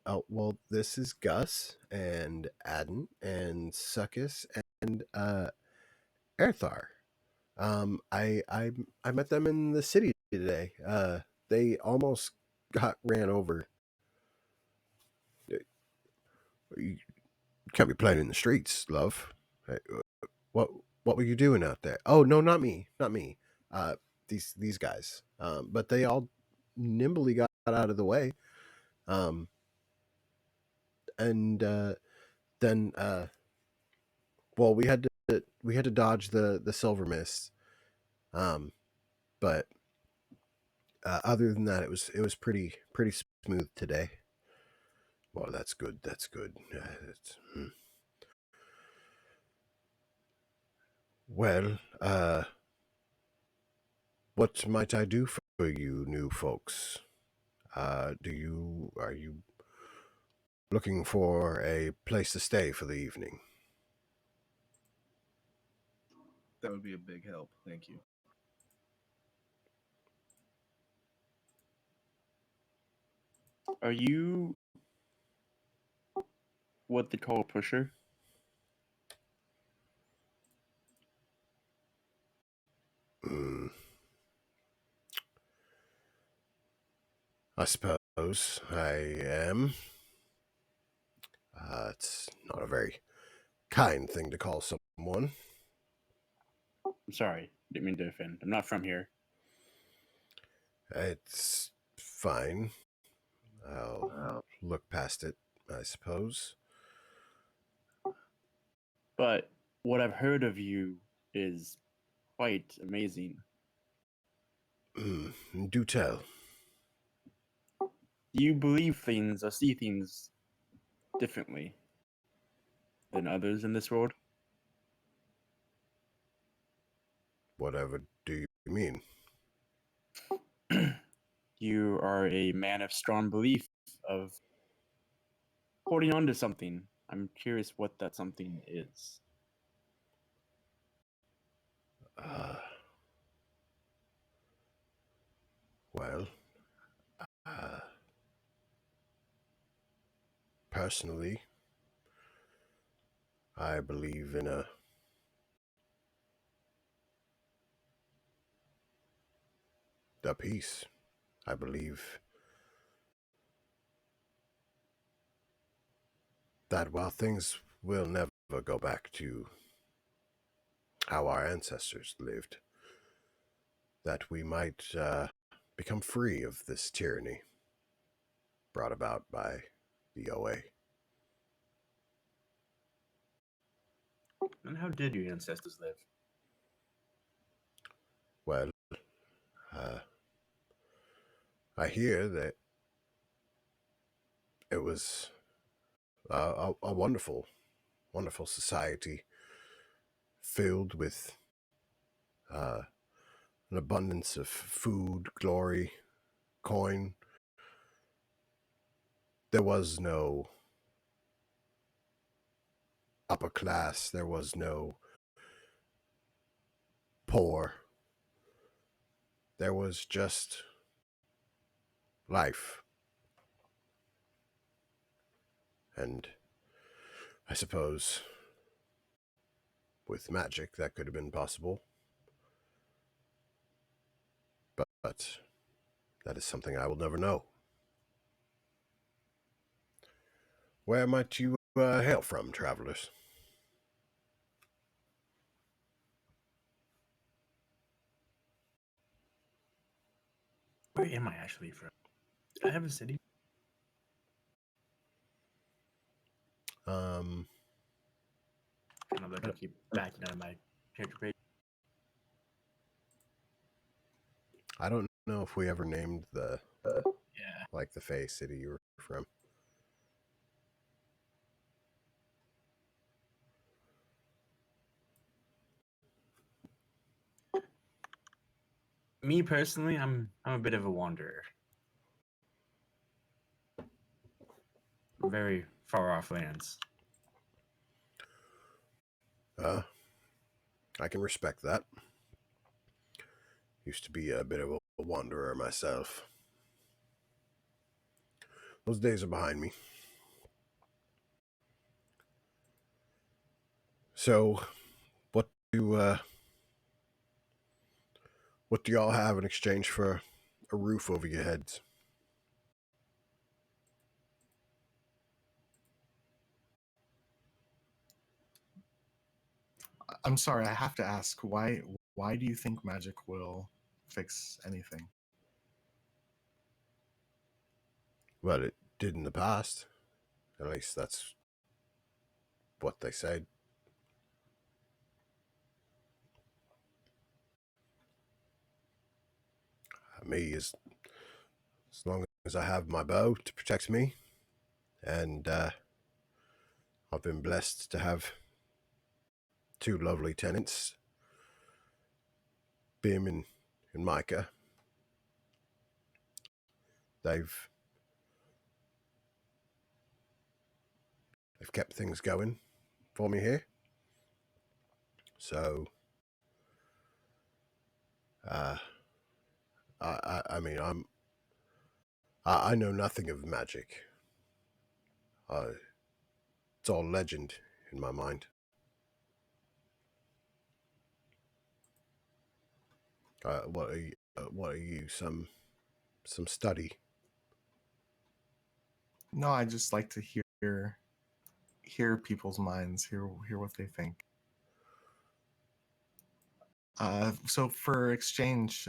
Oh, well, this is Gus and Adden and Succus and Erthar. I met them in the city today. They almost got ran over. You can't be playing in the streets, love. What were you doing out there? Oh no, not me. These guys. But they all nimbly got out of the way. And then well, we had to dodge the silver mist. But other than that, it was pretty smooth today. Well, that's good. That's good. Well, what might I do for you new folks? Are you looking for a place to stay for the evening? That would be a big help. Thank you. Are you what they call a pusher? I suppose I am. It's not a very kind thing to call someone. I'm sorry, didn't mean to offend. I'm not from here. It's fine. I'll look past it, I suppose. But what I've heard of you is quite amazing. Do tell. Do you believe things or see things differently than others in this world? Whatever do you mean? You are a man of strong belief, of holding on to something. I'm curious what that something is. Well, personally, I believe in a peace. I believe that while things will never go back to how our ancestors lived, that we might become free of this tyranny brought about by the OA. And how did your ancestors live? Well, I hear that it was a wonderful society filled with an abundance of food, glory, coin. There was no upper class. There was no poor. There was just life. And I suppose with magic that could have been possible. But that is something I will never know. Where might you hail from, travelers? Where am I actually from? Do I have a city? Um, Kind of like I keep backing out of my character page. I don't know if we ever named the Yeah. like the Fey city you were from. Me personally, I'm a bit of a wanderer. Very far off lands. I can respect that. Used to be a bit of a wanderer myself. Those days are behind me. So, what do y'all have in exchange for a roof over your heads? I'm sorry, I have to ask, why do you think magic will fix anything? Well, it did in the past. At least that's what they said. Me, as long as I have my bow to protect me, and I've been blessed to have two lovely tenants, Bim and Micah. They've kept things going for me here. So, I mean, I know nothing of magic. It's all legend in my mind. What are you? Some study? No, I just like to hear people's minds, hear what they think. So for exchange,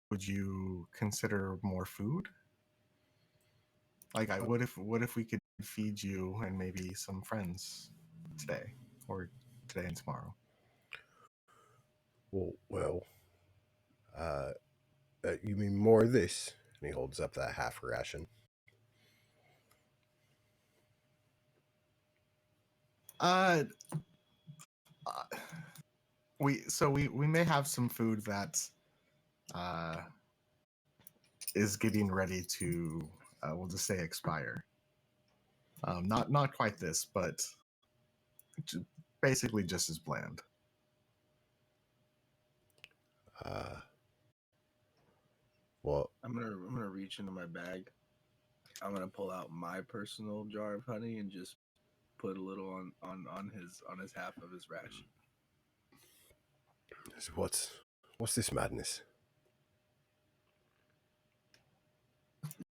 would you consider more food? Like, what if we could feed you and maybe some friends today, or today and tomorrow? Well, you mean more of this? And he holds up that half ration. Uh, we may have some food that is getting ready to we'll just say expire. Not quite this, but basically just as bland. Well, I'm gonna reach into my bag. I'm gonna pull out my personal jar of honey and just put a little on his half of his ration. so what's this madness?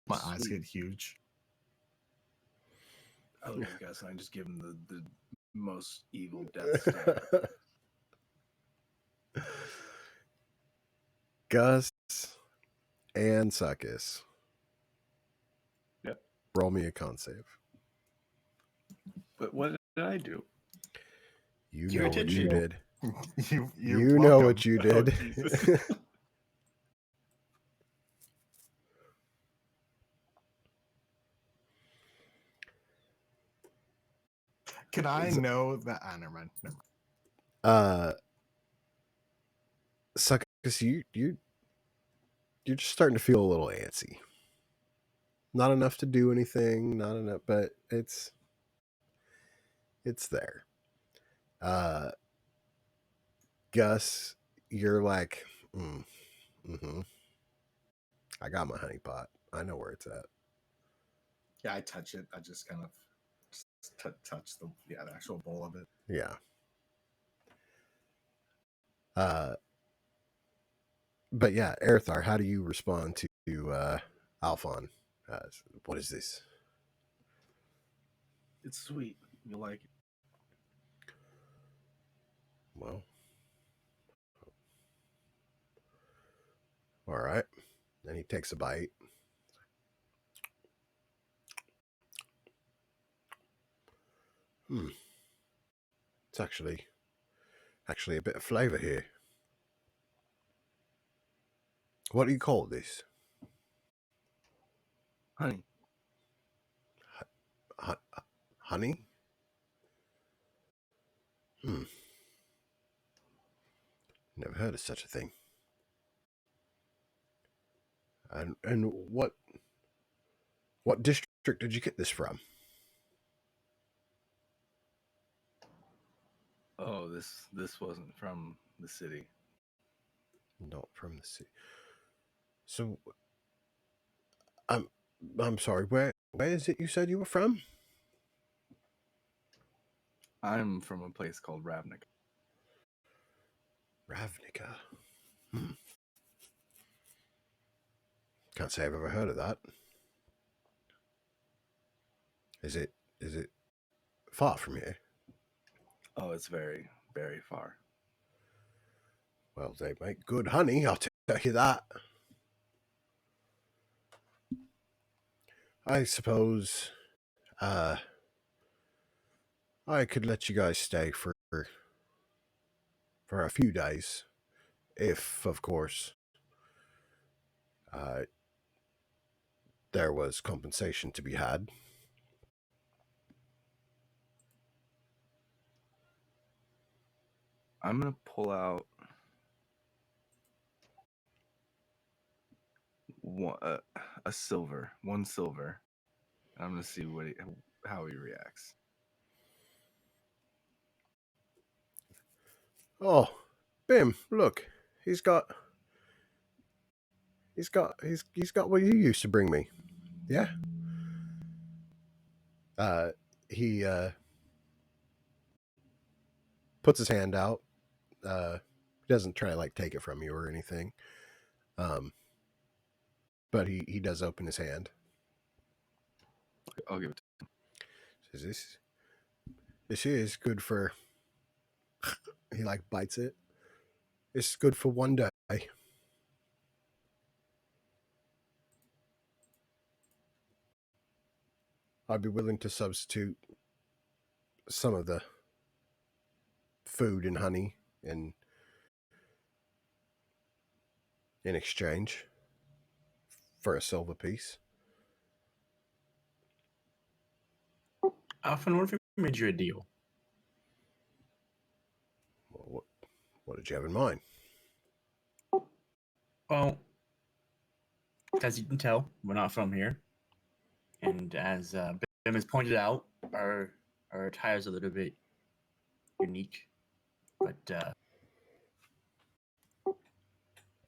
My eyes Sweet. get huge. I look at Gus and I just give him the most evil death stare. Gus and Suckus. Yep. Roll me a con save. But what did I do? You You're know a what tit you shoe. did. You're You know welcome. what you Oh, did. Jesus. Can I know that? Never mind. Never mind. Suckus, you're just starting to feel a little antsy. Not enough to do anything, not enough, but it's there. Gus, you're like, mm-hmm. I got my honey pot. I know where it's at. Yeah, I touch it. I just kind of touch the actual bowl of it. Yeah. But yeah, Erthar, how do you respond to Alphon? What is this? It's sweet. You like it? Well, all right. And he takes a bite. It's actually a bit of flavor here. What do you call this? Honey. Honey? Never heard of such a thing. And what district did you get this from? Oh, this wasn't from the city. Not from the city. So, I'm sorry. Where is it you said you were from? I'm from a place called Ravnica. Ravnica. Can't say I've ever heard of that. Is it far from here? Oh, it's very, very far. Well, they make good honey, I'll tell you that. I suppose I could let you guys stay for a few days, if, of course, there was compensation to be had. I'm gonna pull out one silver, and I'm gonna see how he reacts. Oh, Bim, look, he's got what you used to bring me. Yeah. He puts his hand out. He doesn't try to like take it from you or anything. But he does open his hand. I'll give it to him. Says this is good for. He like bites it. It's good for one day. I'd be willing to substitute some of the food and honey in exchange for a silver piece. Alphen, what if we made you a deal? Well, what did you have in mind? Well, as you can tell, we're not from here. And as Bim has pointed out, our attire is a little bit unique. But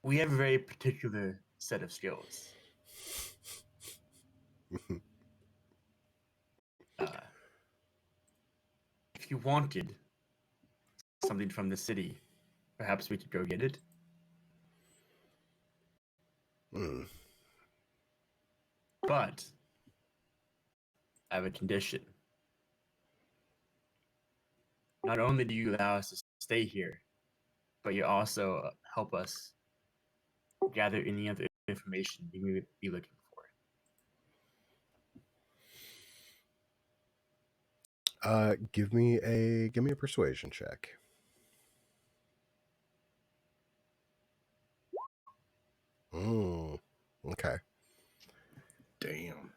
we have a very particular set of skills. If you wanted something from the city, perhaps we could go get it. But I have a condition. Not only do you allow us to stay here, but you also help us gather any other information we may be looking for. Give me a persuasion check. Okay. Damn.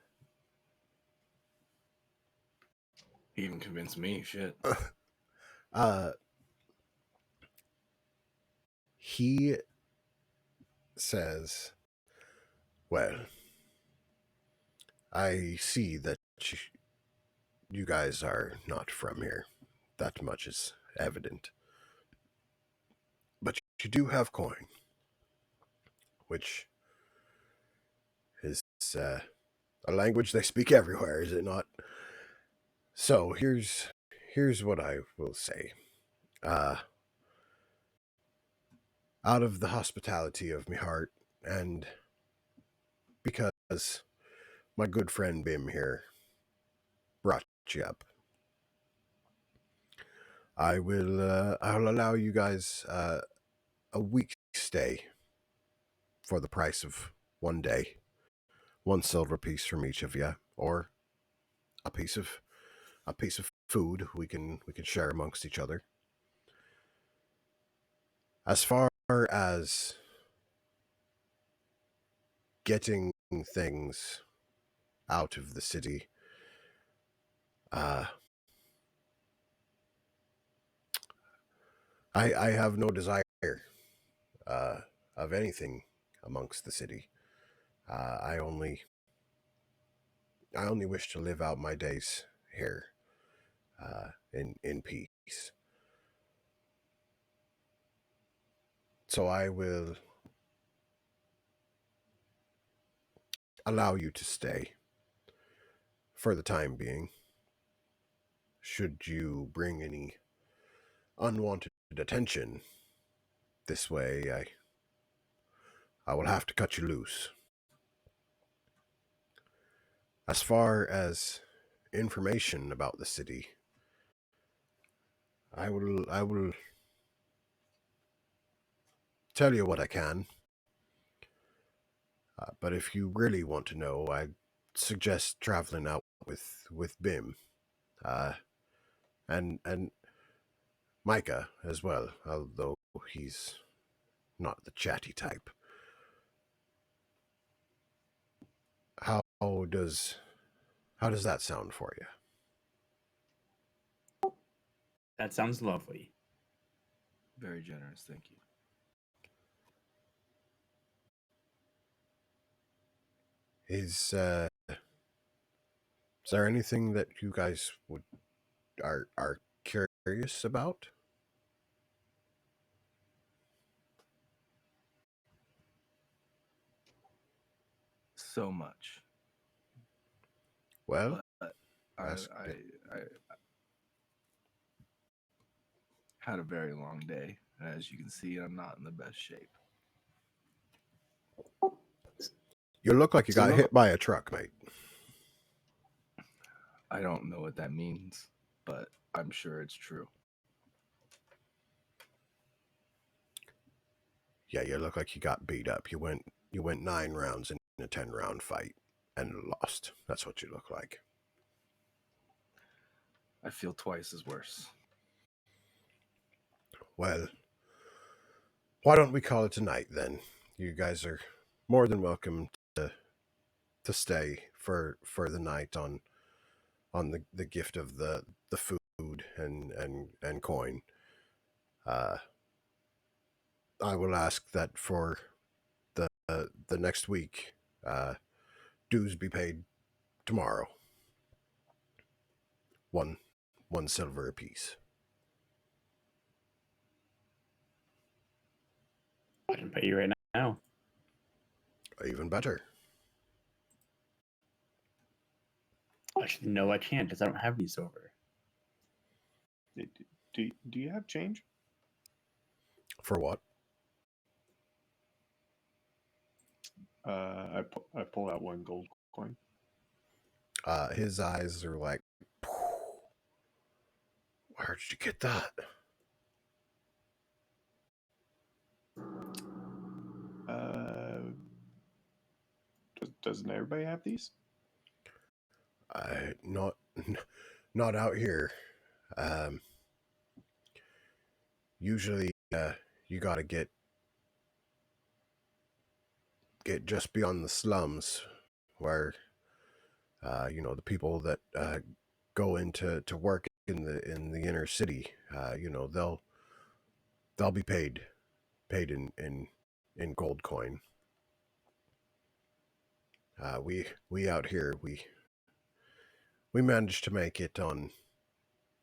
He even convinced me. Shit. He says, well, I see that you guys are not from here. That much is evident. But you do have coin, which is a language they speak everywhere, is it not? So here's what I will say. Out of the hospitality of my heart, and because my good friend Bim here brought you up, I'll allow you guys a week stay for the price of one day. 1 silver piece from each of you, or a piece of food we can share amongst each other. As far as getting things out of the city, uh, I have no desire uh, of anything amongst the city. I only wish to live out my days here in peace. So I will allow you to stay for the time being. Should you bring any unwanted attention this way, I will have to cut you loose. As far as information about the city, I will tell you what I can. But if you really want to know, I suggest traveling out with Bim, uh, and Micah as well, although he's not the chatty type. How does that sound for you? That sounds lovely. Very generous, thank you. Is there anything that you guys are curious about? So much. Well, But I ask had a very long day. And as you can see, I'm not in the best shape. you look like you got So- hit by a truck, mate. I don't know what that means, but I'm sure it's true. Yeah, you look like you got beat up. You went 9 rounds in a 10-round fight and lost. That's what you look like. I feel twice as worse. Well, why don't we call it a night then? You guys are more than welcome to stay for the night on the gift of the food and coin. I will ask that for the next week, dues be paid tomorrow. One silver apiece. I can pay you right now. Even better. Actually, no, I can't because I don't have any silver. Do you have change? For what? I pull out 1 gold coin. His eyes are like, where'd you get that? Doesn't everybody have these? Not not out here. Usually, you gotta get just beyond the slums, where the people that go into to work in the inner city. They'll be paid in gold coin. We out here we managed to make it on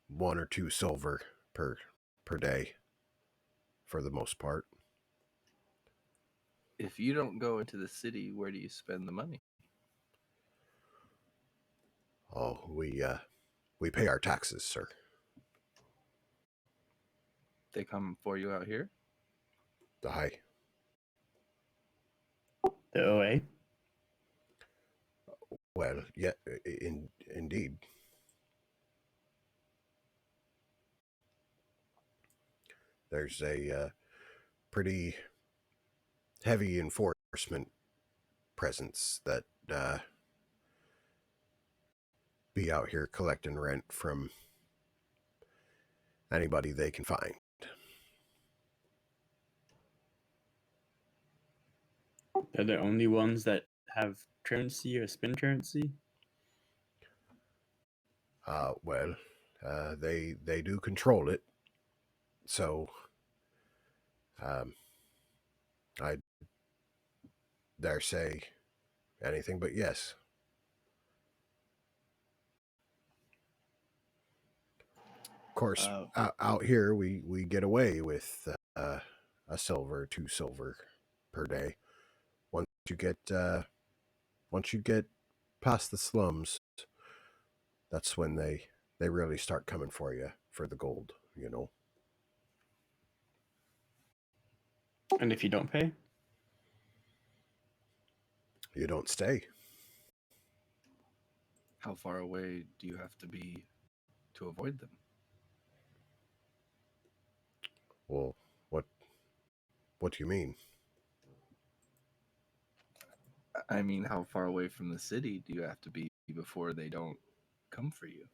1 or 2 silver per day for the most part. If you don't go into the city, where do you spend the money? Oh, we pay our taxes, sir. They come for you out here? The high. The OA? Well, yeah, indeed. There's a pretty heavy enforcement presence that be out here collecting rent from anybody they can find. They're the only ones that have currency or spin currency. Well, they do control it, so I dare say anything but yes. Of course, out here we get away with a silver, 2 silver per day. Once you get past the slums, that's when they really start coming for you for the gold. You know. And if you don't pay, You don't stay. How far away do you have to be to avoid them? Well, what do you mean? I mean, how far away from the city do you have to be before they don't come for you?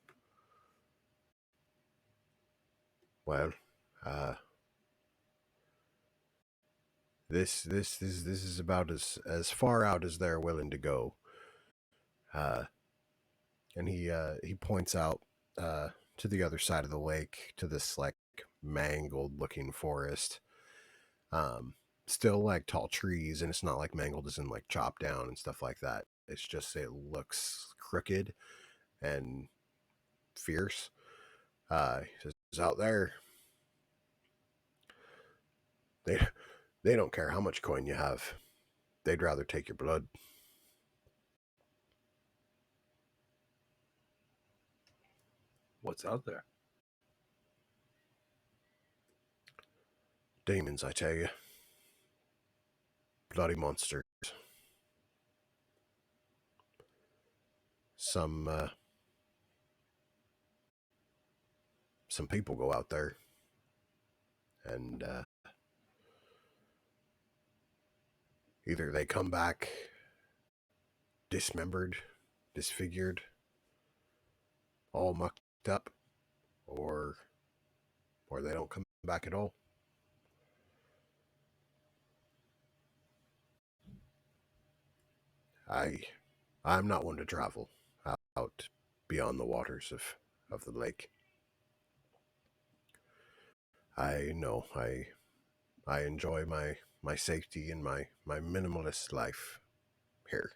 Well, this is about as far out as they're willing to go. And he points out to the other side of the lake to this like mangled looking forest. Still like tall trees, and it's not like mangled as in like chopped down and stuff like that. It's just it looks crooked and fierce. He says, out there, they don't care how much coin you have. They'd rather take your blood. What's out there? Demons, I tell you. Bloody monsters. Some people go out there and either they come back dismembered, disfigured, all mucked up, or they don't come back at all. I'm not one to travel out beyond the waters of the lake. I know I enjoy my safety and my minimalist life here.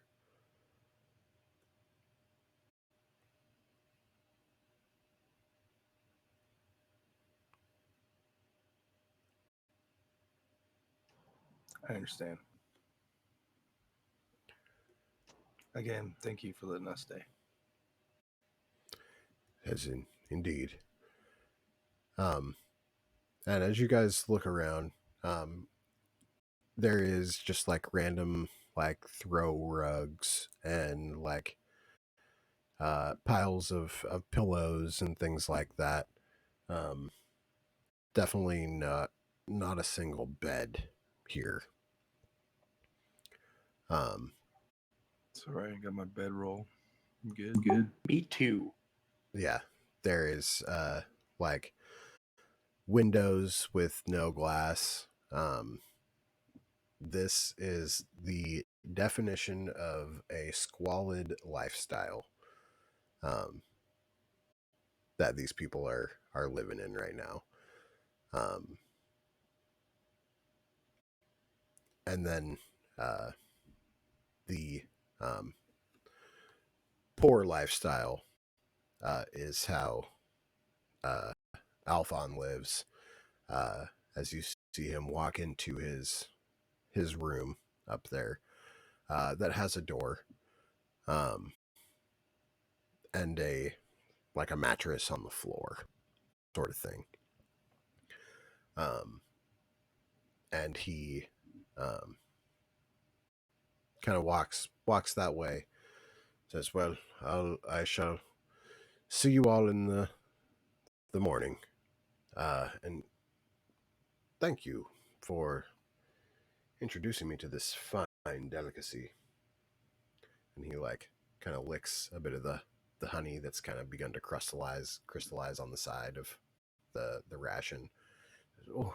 I understand. Again, thank you for letting us stay. As in, indeed. And as you guys look around, there is just like random like throw rugs and like piles of pillows and things like that. Definitely not a single bed here. It's all right. I got my bedroll. I'm good. me too. Yeah, there is like windows with no glass. This is the definition of a squalid lifestyle that these people are living in right now. And then the poor lifestyle is how Alphon lives. As you see him walk into his room up there that has a door and a like a mattress on the floor sort of thing. And he kind of walks that way, says, well, I shall see you all in the morning, and thank you for introducing me to this fine delicacy. and he like kind of licks a bit of the honey that's kind of begun to crystallize on the side of the ration. Oh,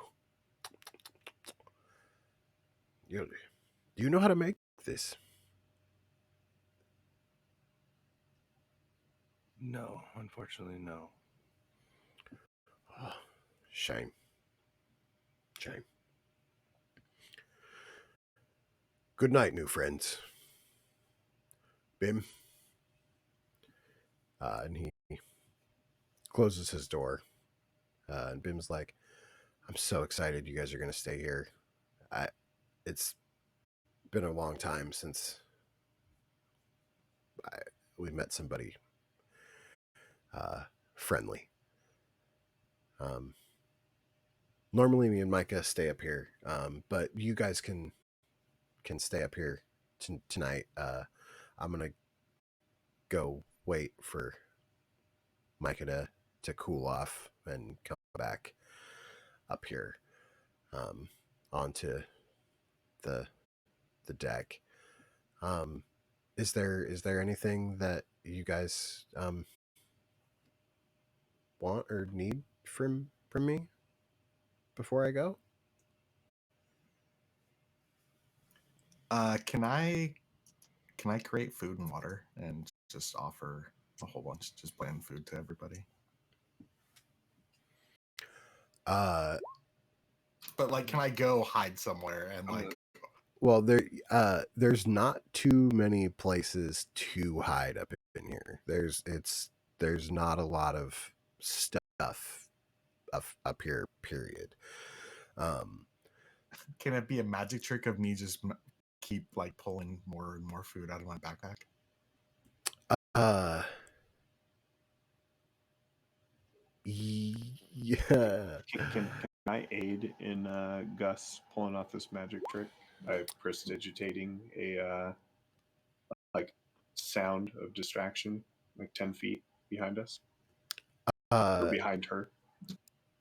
you do you know how to make this? No, unfortunately, no. Oh, shame. Shame. Good night, new friends. Bim. And he closes his door. And Bim's like, I'm so excited you guys are going to stay here. It's been a long time since we met somebody friendly. Normally, me and Micah stay up here, but you guys can stay up here tonight. I'm gonna go wait for Micah to cool off and come back up here onto the deck. Is there anything that you guys want or need from me before I go? Can I create food and water and just offer a whole bunch, just bland food to everybody? But like, can I go hide somewhere and like? Well, there's not too many places to hide up in here. There's not a lot of stuff up here. Period. Can it be a magic trick of me just keep like pulling more and more food out of my backpack? Yeah. Can I aid in Gus pulling off this magic trick by prestidigitating a like sound of distraction like 10 feet behind us or behind her?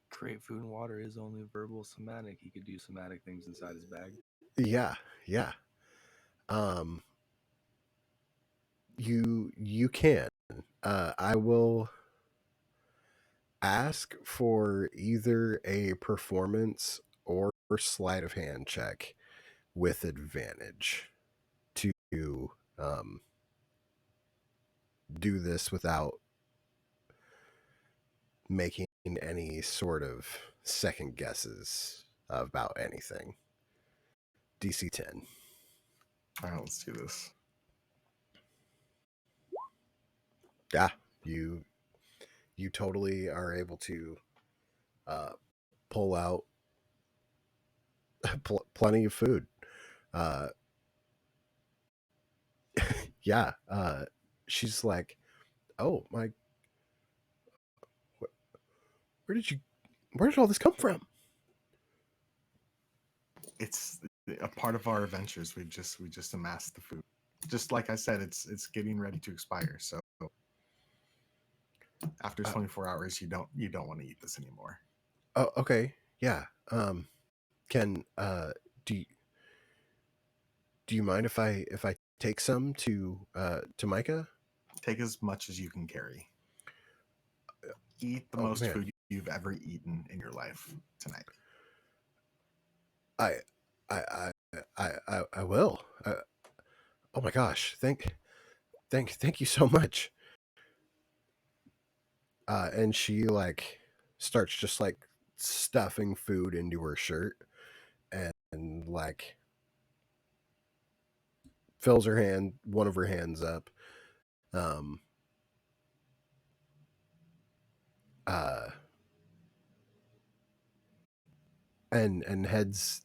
Create food and water is only verbal somatic. He could do somatic things inside his bag. Yeah. You can. I will ask for either a performance or sleight of hand check with advantage to do this without making any sort of second guesses about anything. DC 10. All right, let's do this. Yeah, you totally are able to pull out plenty of food. Yeah, she's like, "Oh my, where did all this come from?" It's a part of our adventures. We just amassed the food. Just like I said, it's getting ready to expire. So after 24 hours, you don't want to eat this anymore. Oh, okay, yeah. Can do you mind if I take some to Micah? Take as much as you can carry. Eat the most food you've ever eaten in your life tonight. I will. Oh my gosh! Thank you so much. And she like starts just like stuffing food into her shirt and like fills one of her hands up. And heads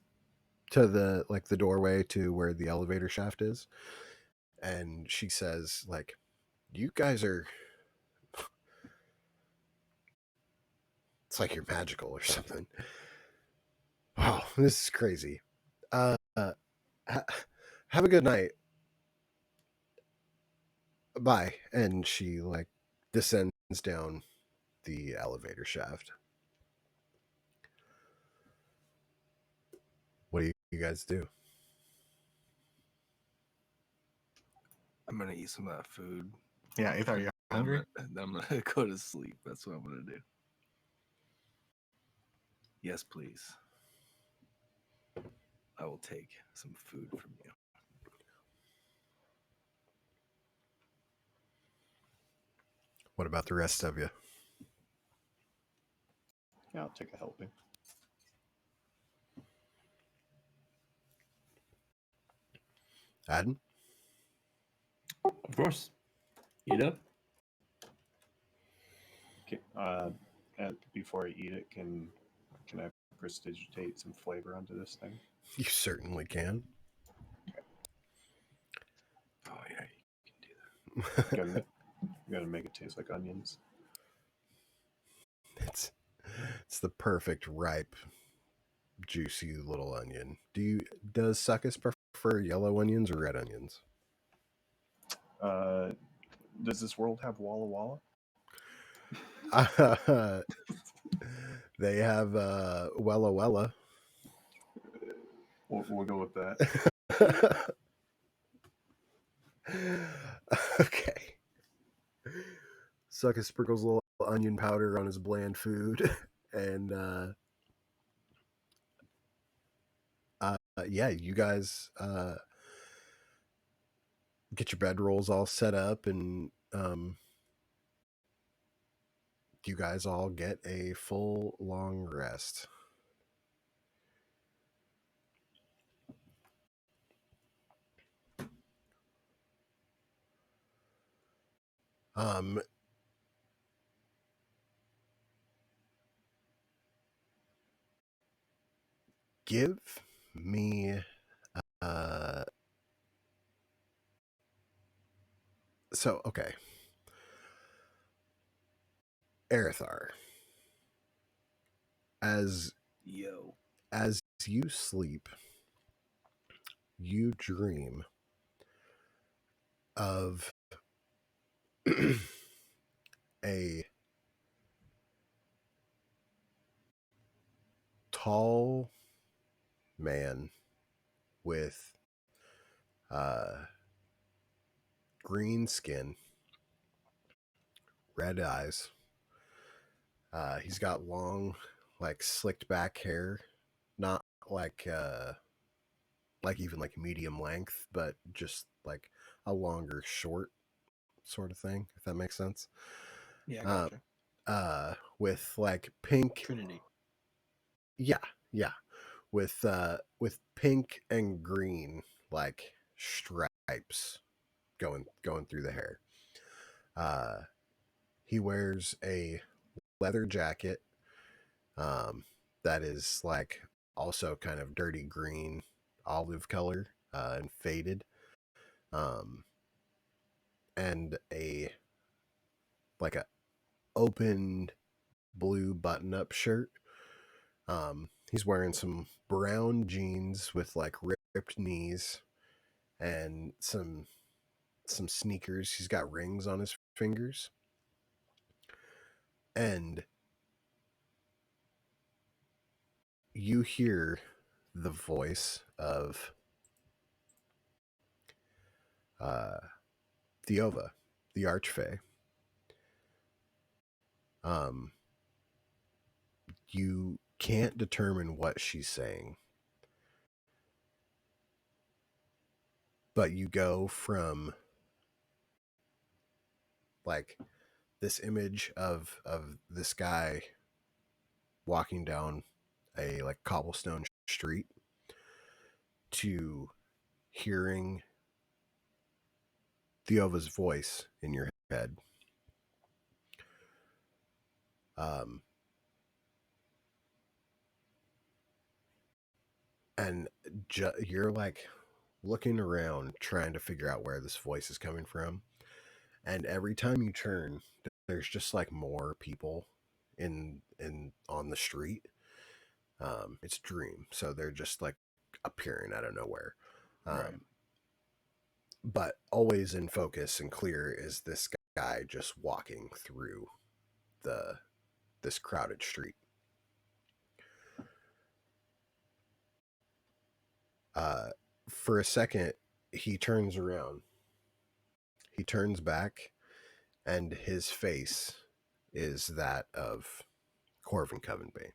to the doorway to where the elevator shaft is. And she says, like, you guys are, it's like you're magical or something. Wow, this is crazy. Have a good night. Bye. And she like descends down the elevator shaft. What do you guys do? I'm gonna eat some of that food. Yeah, Aether, are you I'm hungry? gonna go to sleep. That's what I'm gonna do. Yes, please. I will take some food from you. What about the rest of you? Yeah, I'll take a helping. Adam? Of course. Eat up. Okay, before I eat it, can I prestidigitate some flavor onto this thing? You certainly can. Oh yeah, you can do that. Gotta make it taste like onions. It's the perfect ripe, juicy little onion. Does Suckus prefer yellow onions or red onions? Does this world have Walla Walla? They have Wella Wella. We'll go with that. Okay. Suckus sprinkles a little onion powder on his bland food, and yeah, you guys get your bedrolls all set up, and you guys all get a full long rest. Give me so okay. Arathar, as you sleep, you dream of a tall man with green skin, red eyes. He's got long, like slicked back hair, not like even like medium length, but just like a longer short sort of thing, if that makes sense. Yeah, I gotcha. With like pink. Trinity. Yeah. With pink and green like stripes going through the hair. He wears a leather jacket that is like also kind of dirty green, olive color, and faded. And a open blue button-up shirt. He's wearing some brown jeans with like ripped knees and some sneakers. He's got rings on his fingers. And you hear the voice of Theova, the Archfey. You can't determine what she's saying, but you go from like this image of this guy walking down a like cobblestone street to hearing Theova's voice in your head. And you're like looking around trying to figure out where this voice is coming from. And every time you turn, there's just like more people in on the street. It's a dream, so they're just like appearing out of nowhere. Right. But always in focus and clear is this guy just walking through this crowded street. For a second, he turns around he turns back, and his face is that of Corvin Covenbane.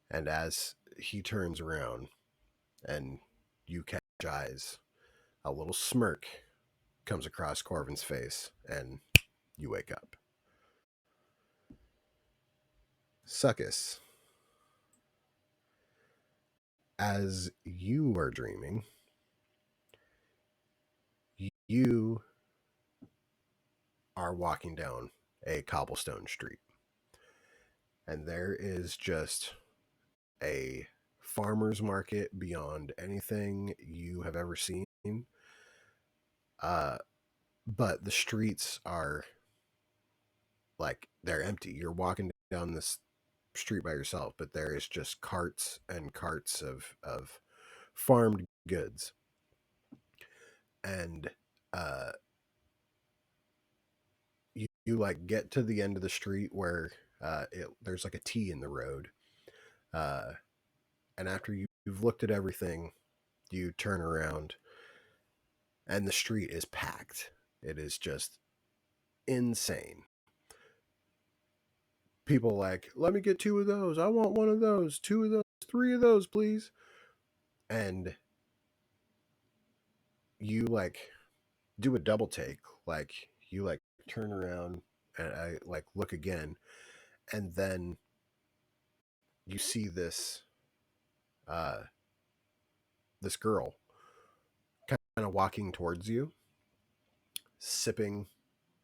And as he turns around and you catch eyes, a little smirk comes across Corvin's face, and you wake up. Succus, as you are dreaming, you are walking down a cobblestone street, and there is just a farmer's market beyond anything you have ever seen. But the streets are like, they're empty. You're walking down this street by yourself, but there is just carts and carts of farmed goods. And you like get to the end of the street where there's like a T in the road. And after you've looked at everything, you turn around and the street is packed. It is just insane. People like, let me get 2 of those. I want 1 of those, 2 of those, 3 of those, please. And you like do a double take. Like you like turn around and I like look again. And then you see this this girl kind of walking towards you, sipping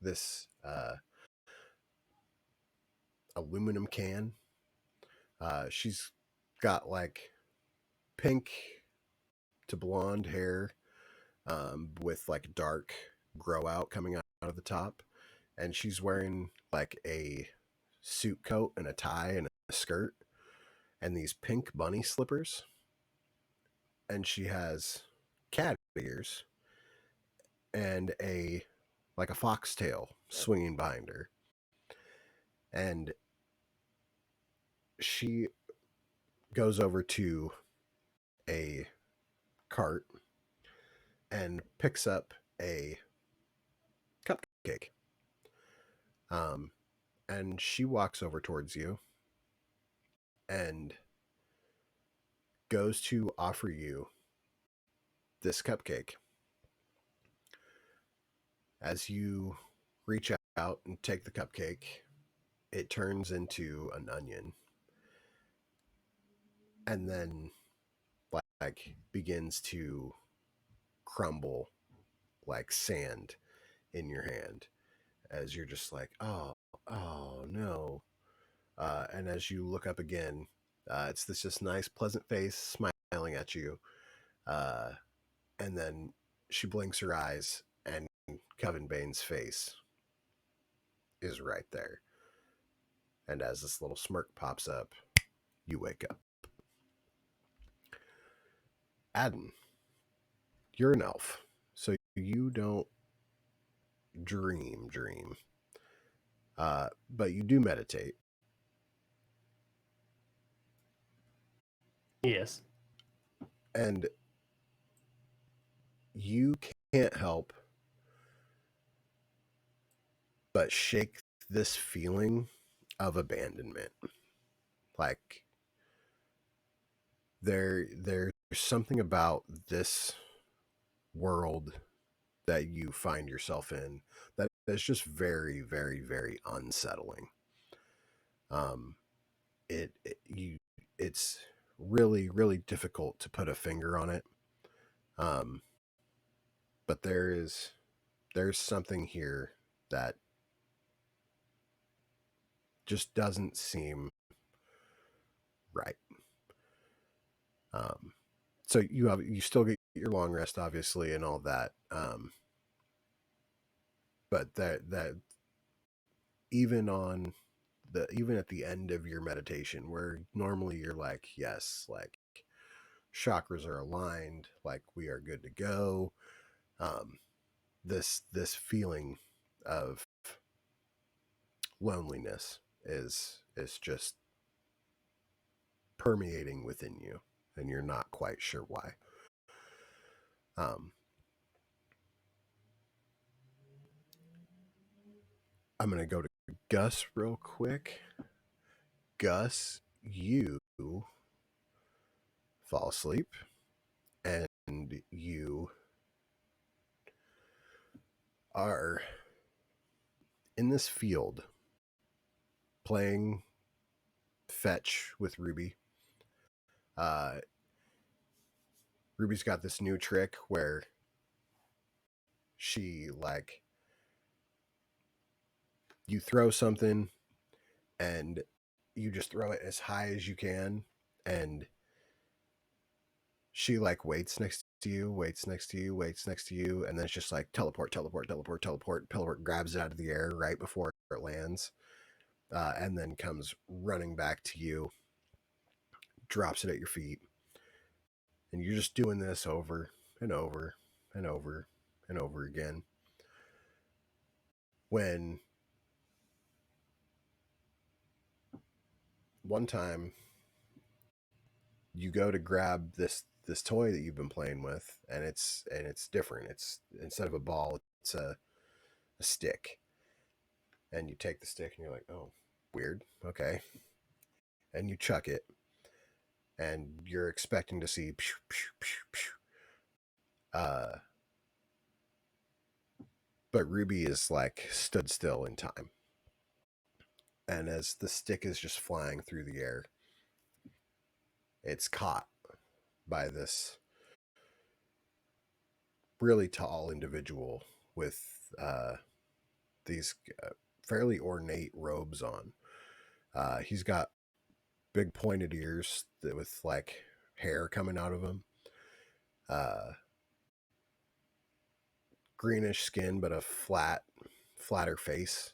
this aluminum can. She's got like pink to blonde hair with like dark grow out coming out of the top. And she's wearing like a suit coat and a tie and a skirt and these pink bunny slippers. And she has cat ears and a like a foxtail swinging behind her. And she goes over to a cart and picks up a cupcake. And she walks over towards you and goes to offer you this cupcake. As you reach out and take the cupcake, it turns into an onion and then like begins to crumble like sand in your hand as you're just like, oh no. And as you look up again, it's this just nice, pleasant face smiling at you. And then she blinks her eyes, and Covenbane's face is right there. And as this little smirk pops up, you wake up. Adden, you're an elf, so you don't dream. But you do meditate. Yes. And you can't help but shake this feeling of abandonment. Like there's something about this world that you find yourself in that is just very, very, very unsettling. It's really, really difficult to put a finger on it. But there's something here that just doesn't seem right. So you still get your long rest, obviously, and all that. But that even at the end of your meditation, where normally you're like, yes, like chakras are aligned, like we are good to go. This feeling of loneliness is just permeating within you, and you're not quite sure why. I'm going to go to Gus real quick. Gus, you fall asleep and you are in this field playing fetch with Ruby. Ruby's got this new trick where she, like, you throw something and you just throw it as high as you can, and she, like, waits next to you, and then it's just like teleport, grabs it out of the air right before it lands, and then comes running back to you, drops it at your feet, and you're just doing this over and over and over and over again. When one time you go to grab this toy that you've been playing with, and it's different. It's, instead of a ball, it's a stick. And you take the stick and you're like, oh, weird. Okay. And you chuck it, and you're expecting to see pew, pew, pew, pew. But Ruby is, like, stood still in time. And as the stick is just flying through the air, it's caught by this really tall individual with these fairly ornate robes on. He's got big pointed ears with, like, hair coming out of them. Greenish skin, but a flatter face.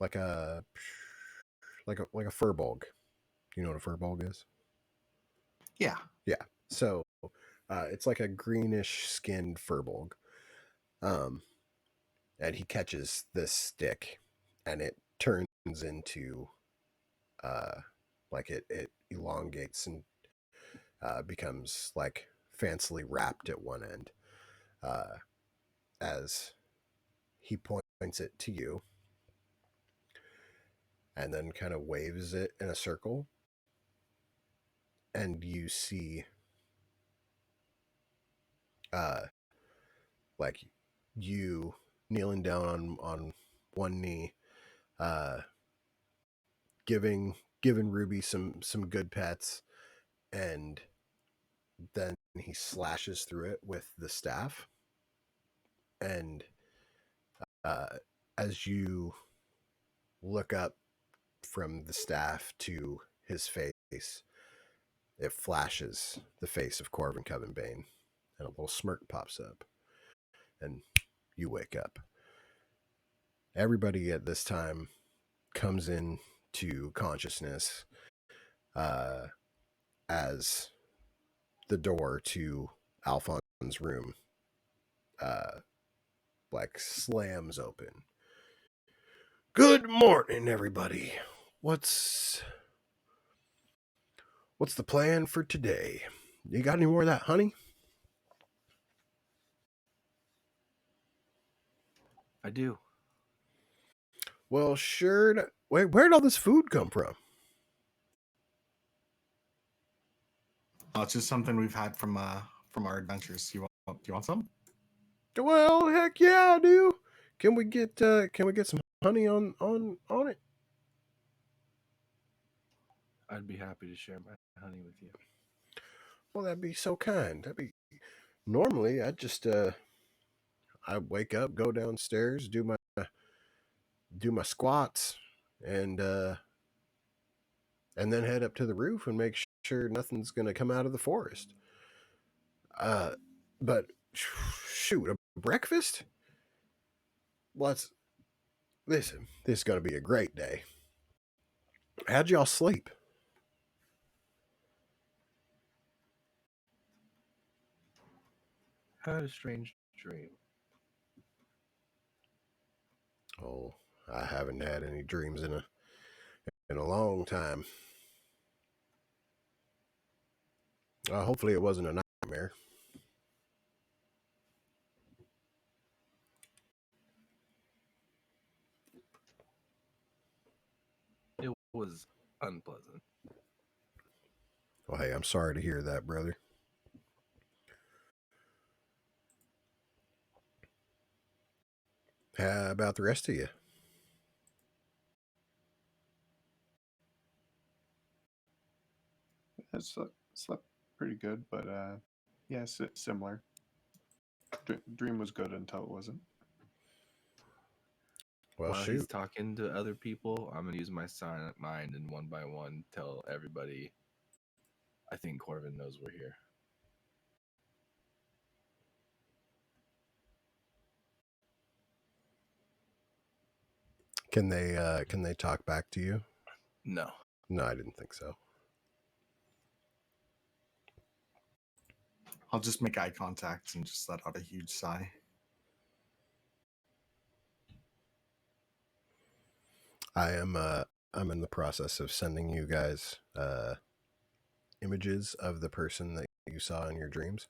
Like a furbolg. You know what a furbolg is? Yeah. Yeah. So it's like a greenish skinned furbolg. And he catches this stick, and it turns into like it elongates and becomes, like, fancily wrapped at one end, as he points it to you and then kind of waves it in a circle, and you see like you kneeling down on one knee, giving Ruby some good pets, and then he slashes through it with the staff, and as you look up from the staff to his face, it flashes the face of Corvin Covenbane, and a little smirk pops up, and you wake up. Everybody at this time comes in to consciousness as the door to Alphonse's room like slams open. Good morning, everybody. What's the plan for today? You got any more of that honey? I do. Well, sure. Wait, where'd all this food come from? It's just something we've had from our adventures. Do you want some? Well, heck yeah, I do. Can we get some honey on it? I'd be happy to share my honey with you. Well, that'd be so kind. Normally I just I wake up, go downstairs, do my squats, and then head up to the roof and make sure nothing's gonna come out of the forest. But shoot, a breakfast? Listen, this is gonna be a great day. How'd y'all sleep? Had a strange dream. Oh, I haven't had any dreams in a long time. Hopefully it wasn't a nightmare. was unpleasant. Well, hey, I'm sorry to hear that, brother. How about the rest of you? I slept pretty good, but yeah, similar. Dream was good until it wasn't. Well, While he's shoot. talking to other people, I'm gonna use my silent mind and one by one tell everybody. I think Corvin knows we're here. Can they talk back to you? No. No, I didn't think so. I'll just make eye contact and just let out a huge sigh. I'm in the process of sending you guys images of the person that you saw in your dreams.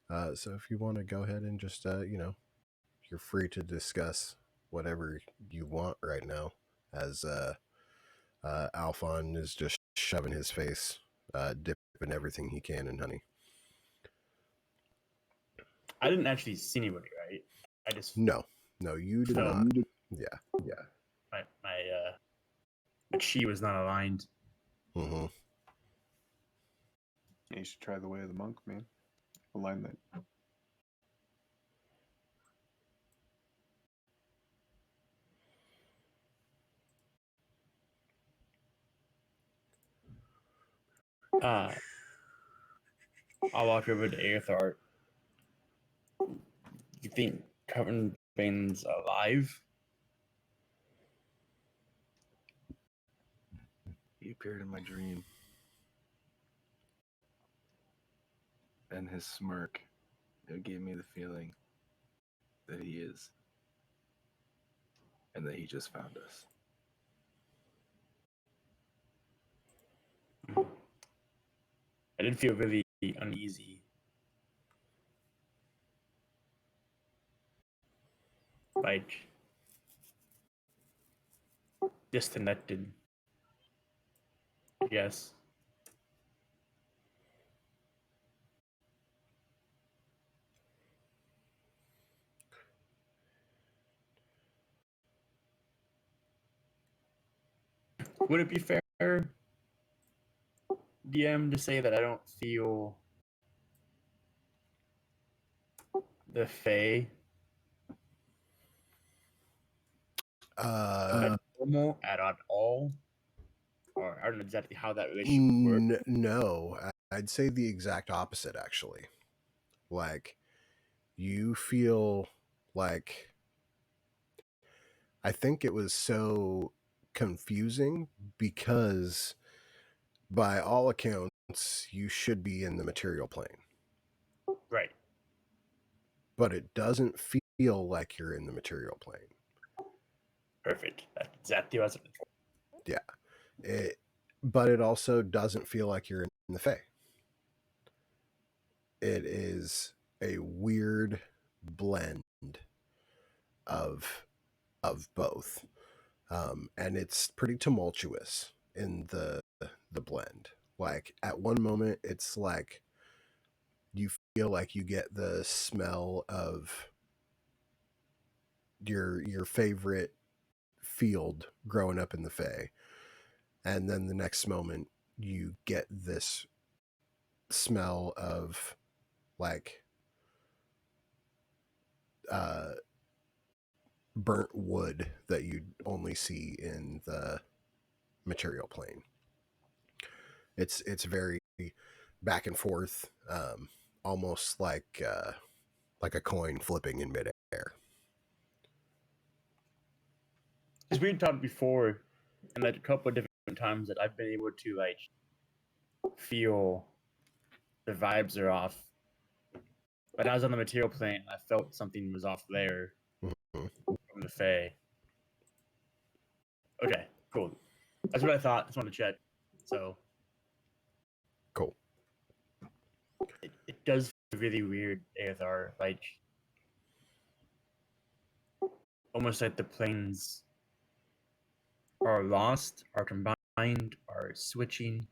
So if you want to go ahead and just you're free to discuss whatever you want right now, as Alphon is just shoving his face, dipping everything he can in honey. I didn't actually see anybody, right? I just No, you did felt not. Yeah. my chi was not aligned. Mm-hmm. Yeah, you should try the way of the monk, man. Alignment. I'll walk over to Aethar. You think Coven Bane's alive? He appeared in my dream. And his smirk, it gave me the feeling that he is. And that he just found us. I did feel really uneasy. Like disconnected. Yes. Would it be fair, DM, to say that I don't feel the Fae normal at all? Or I don't know exactly how that relationship works. No, I'd say the exact opposite, actually. Like, you feel like, I think it was so confusing because by all accounts you should be in the material plane, Right. but it doesn't feel like you're in the material plane. Perfect. That's exactly what I was looking for. But it also doesn't feel like you're in the Fae. It is a weird blend of both, and it's pretty tumultuous in the blend. Like at one moment, it's like you feel like you get the smell of your favorite field growing up in the Fae, and then the next moment you get this smell of like burnt wood that you only see in the material plane. It's very back and forth, almost like a coin flipping in midair. Because we talked before, and like a couple of different times that I've been able to like feel the vibes are off. But I was on the material plane, I felt something was off there Mhm. from the Fae. Okay, cool. That's what I thought. Just wanted to check. So Cool. it does feel really weird, Aethar. Like almost like the planes are lost, are combined mind are switching,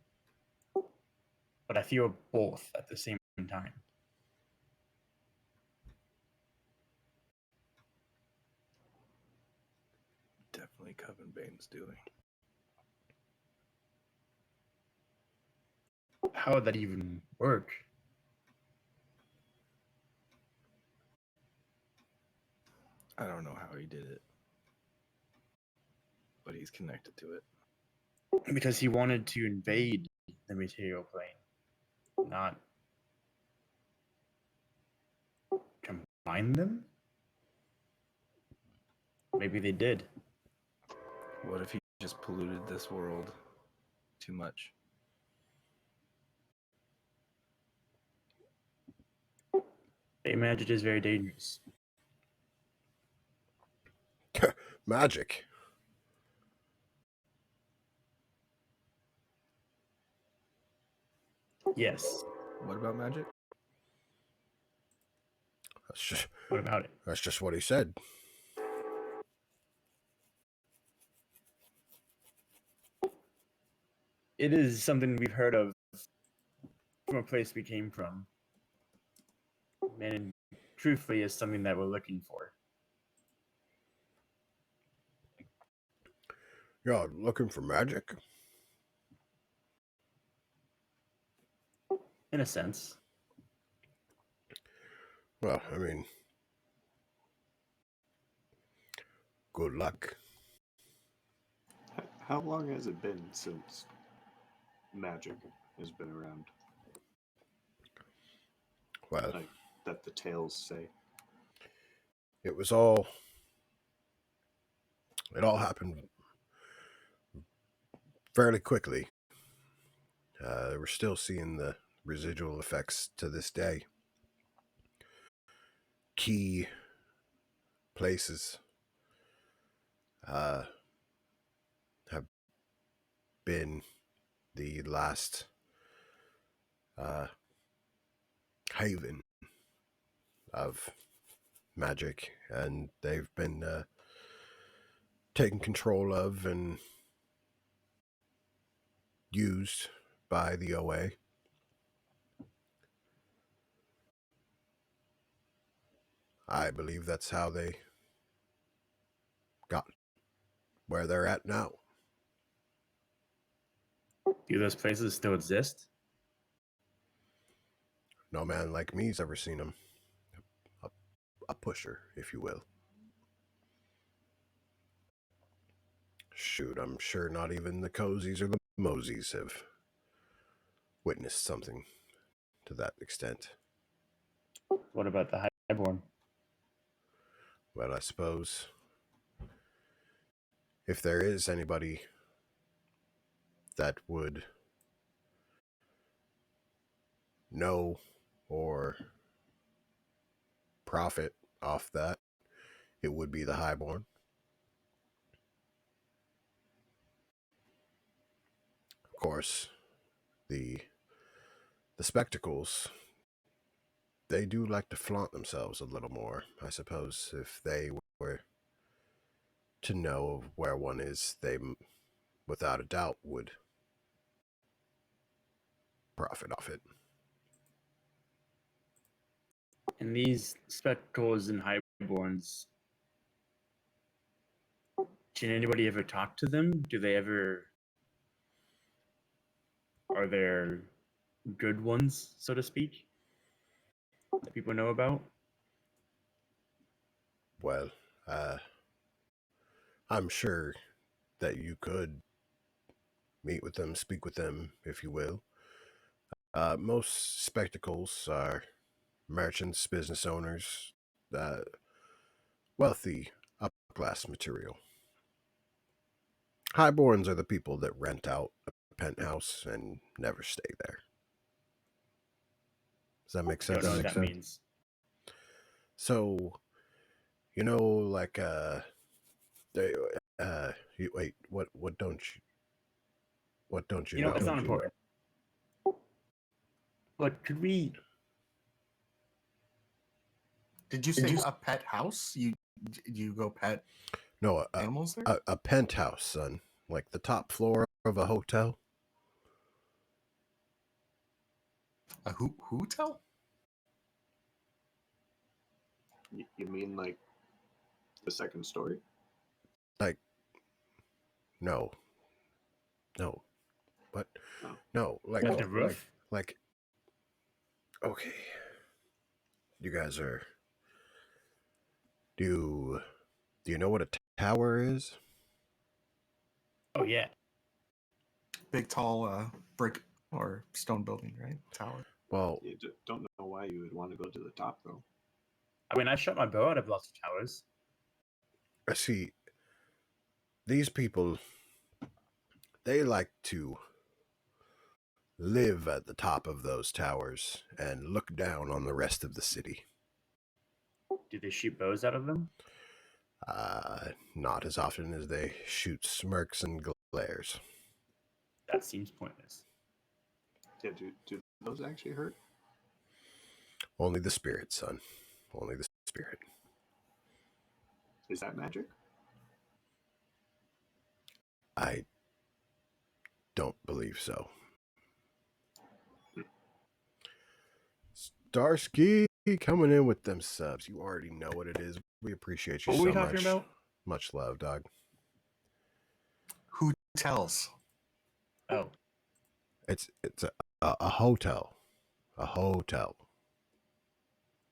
but I feel both at the same time. Definitely Coven Bane's doing. How would that even work? I don't know how he did it, but he's connected to it. Because he wanted to invade the material plane, not combine them? Maybe they did. What if he just polluted this world too much? Bay magic is very dangerous. Magic. Yes. What about magic? What about it? That's just what he said. It is something we've heard of from a place we came from. And truthfully, is something that we're looking for. You're looking for magic? In a sense. Well, I mean, good luck. How long has it been since magic has been around? Well, Like that the tales say. it all happened fairly quickly. We're still seeing the residual effects to this day. Key places have been the last haven of magic, and they've been taken control of and used by the OA. I believe that's how they got where they're at now. Do those places still exist? No man like me's ever seen them. A pusher, if you will. Shoot, I'm sure not even the Cozies or the Moseys have witnessed something to that extent. What about the Highborn? Well, I suppose if there is anybody that would know or profit off that, it would be the Highborn. Of course, the spectacles, they do like to flaunt themselves a little more. I suppose if they were to know where one is, they without a doubt would profit off it. And these spectacles and Highborns, did anybody ever talk to them? Do they ever... Are there good ones, so to speak, that people know about? Well, I'm sure that you could meet with them, speak with them, if you will. Most spectacles are merchants, business owners, wealthy, upper-class material. Highborns are the people that rent out a penthouse and never stay there. Does that make I sense? don't know what that means. So, you know, like, wait, what don't you You know, know? it's not important. But could we... Did you say a pet house? You go pet No, animals there? a penthouse, son. like the top floor of a hotel. A hotel? You mean like the second story? Like, no, no, what? Oh. No, like, Like the roof? like, okay. You guys are. Do you know what a tower is? Oh yeah. Big, tall brick or stone building, right? Tower. Well, You don't know why you would want to go to the top though. I mean, I shot my bow out of lots of towers. I see. These people, they like to live at the top of those towers and look down on the rest of the city. Do they shoot bows out of them? Not as often as they shoot smirks and glares. That seems pointless. Yeah, do those actually hurt? Only the spirit, son. Only the spirit. Is that magic? I don't believe so. Starsky coming in with them subs. You already know what it is. We appreciate you What so were we much. talking about? Much love, dog. Who tells? Oh, It's a hotel. A hotel.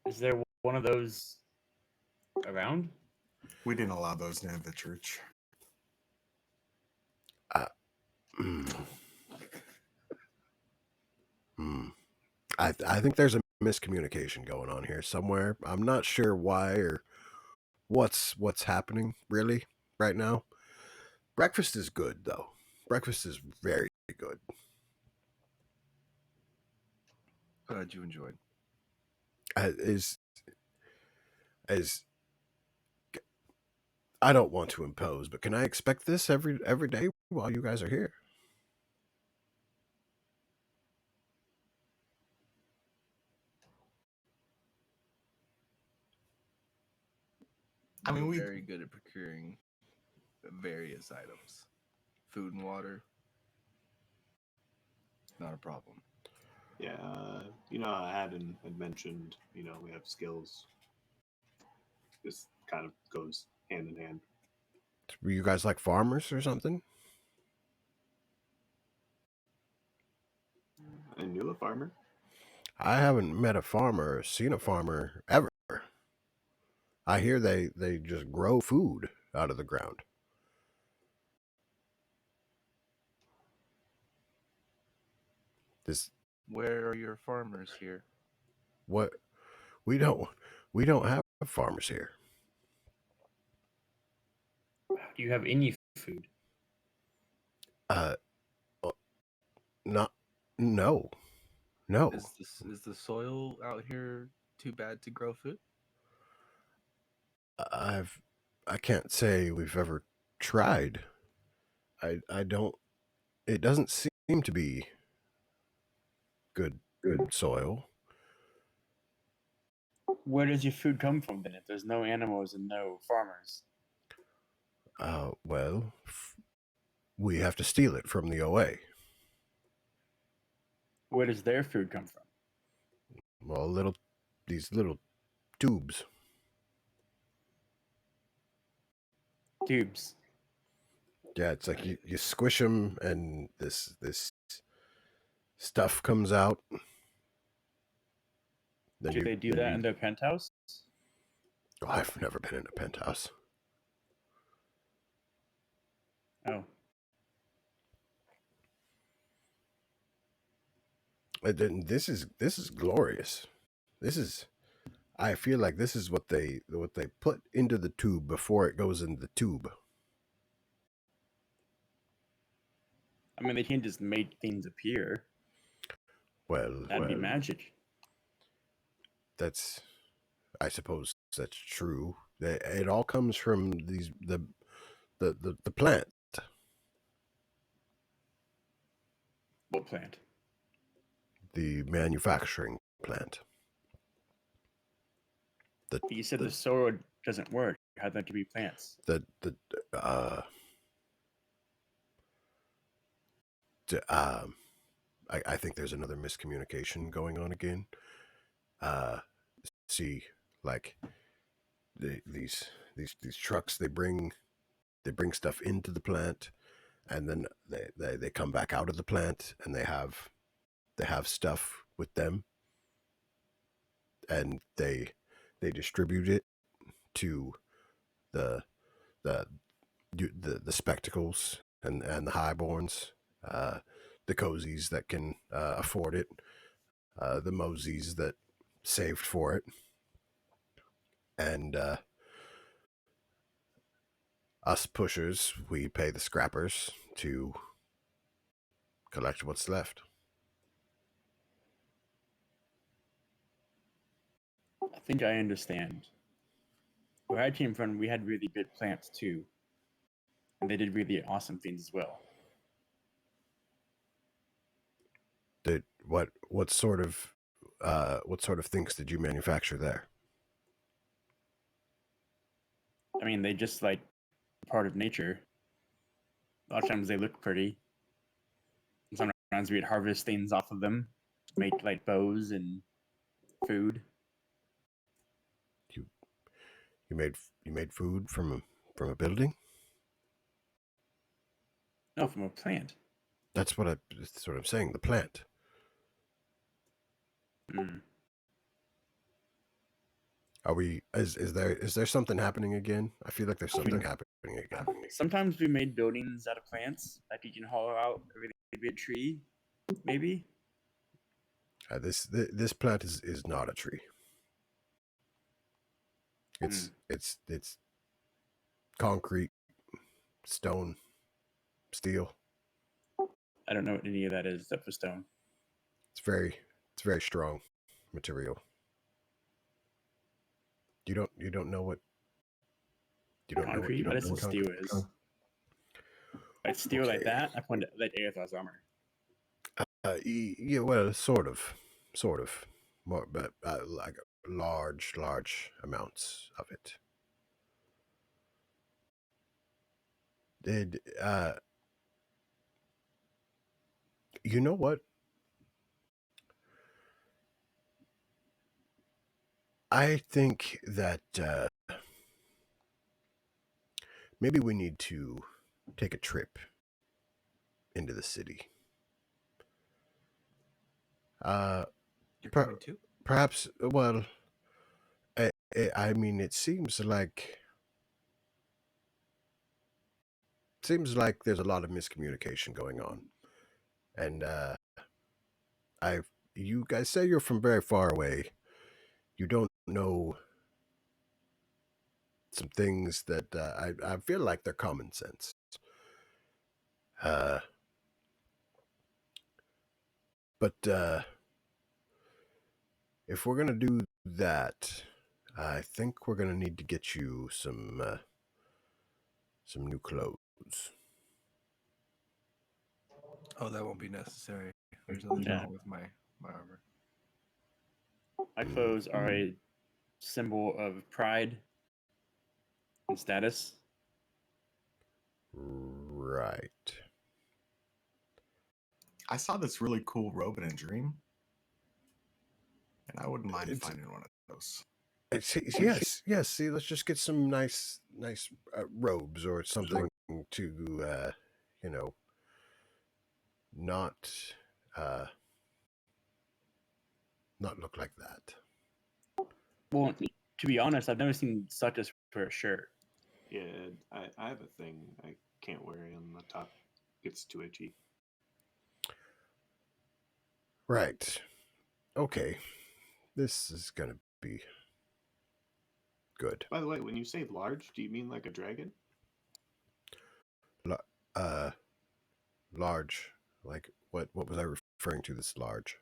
is there one of those around? We didn't allow those in the church. Mm. I think there's a miscommunication going on here somewhere. I'm not sure why or what's happening really right now. Breakfast is good though. Breakfast is very good. Glad you enjoyed. Is I don't want to impose, but can I expect this every day while you guys are here? I mean, We're we very good at procuring various items, food and water. Not a problem. Yeah, Adam had mentioned, we have skills. This kind of goes hand in hand. Were you guys like farmers or something? I knew a farmer. I haven't met a farmer or seen a farmer ever. I hear they just grow food out of the ground. This Where are your farmers here? what we don't have farmers here. Do you have any food? Uh, not no. Is the soil out here too bad to grow food? I can't say we've ever tried. I don't. It doesn't seem to be good soil. Where does your food come from then? If there's no animals and no farmers, Well, we have to steal it from the OA. where does their food come from? Well, these little tubes. Tubes. Yeah, it's like you squish them and this stuff comes out. Then Do they do that in their penthouse? Oh, I've never been in a penthouse. Oh, And this is glorious. This is. I feel like this is what they put into the tube before it goes in the tube. I mean, they can't just make things appear. Well, That'd be magic. that's. I suppose that's true. It all comes from the plant. What plant? The manufacturing plant. You said the soil doesn't work. How that could be plants? The I think there's another miscommunication going on again. See, like these trucks, they bring stuff into the plant, and then they come back out of the plant, and they have stuff with them, and they distribute it to the the the spectacles and the highborns, the cozies that can afford it, the moseys that saved for it, and us pushers, we pay the scrappers to collect what's left. I think I understand. Where I came from, we had really good plants too, and they did really awesome things as well. What sort of things did you manufacture there? I mean, they just like part of nature. A lot of times they look pretty. And sometimes we'd harvest things off of them, make like bows and food. You made food from a building? No, from a plant. That's what I'm saying. The plant. Mm. Are we? Is there something happening again? I feel like there's something happening again. Sometimes we made buildings out of plants, like you can hollow out a really big tree, maybe. This plant is not a tree. It's concrete, stone, steel. I don't know what any of that is except for stone. It's very strong material. You don't know what Concrete? What is steel is? Like steel like that? I pointed like Aether's armor. Yeah, well, sort of, more, but like large amounts of it. Did you know what? I think that maybe we need to take a trip into the city. You're coming too? Perhaps. Well, I mean, it seems like there's a lot of miscommunication going on, and you guys say you're from very far away. You don't know some things that I feel like they're common sense. But if we're gonna do that, I think we're gonna need to get you some new clothes. Oh, that won't be necessary. There's nothing wrong with my armor. My clothes are a symbol of pride and status. Right. I saw this really cool robe in a dream, and I wouldn't mind finding one of those. Yes. See, let's just get some nice robes or something to, not look like that. Well, to be honest, I've never seen such as for a shirt. Yeah, I have a thing I can't wear on the top. It's too itchy. Right. Okay. This is gonna be good. By the way, when you say large, do you mean like a dragon? Large. Like what was I referring to? This large.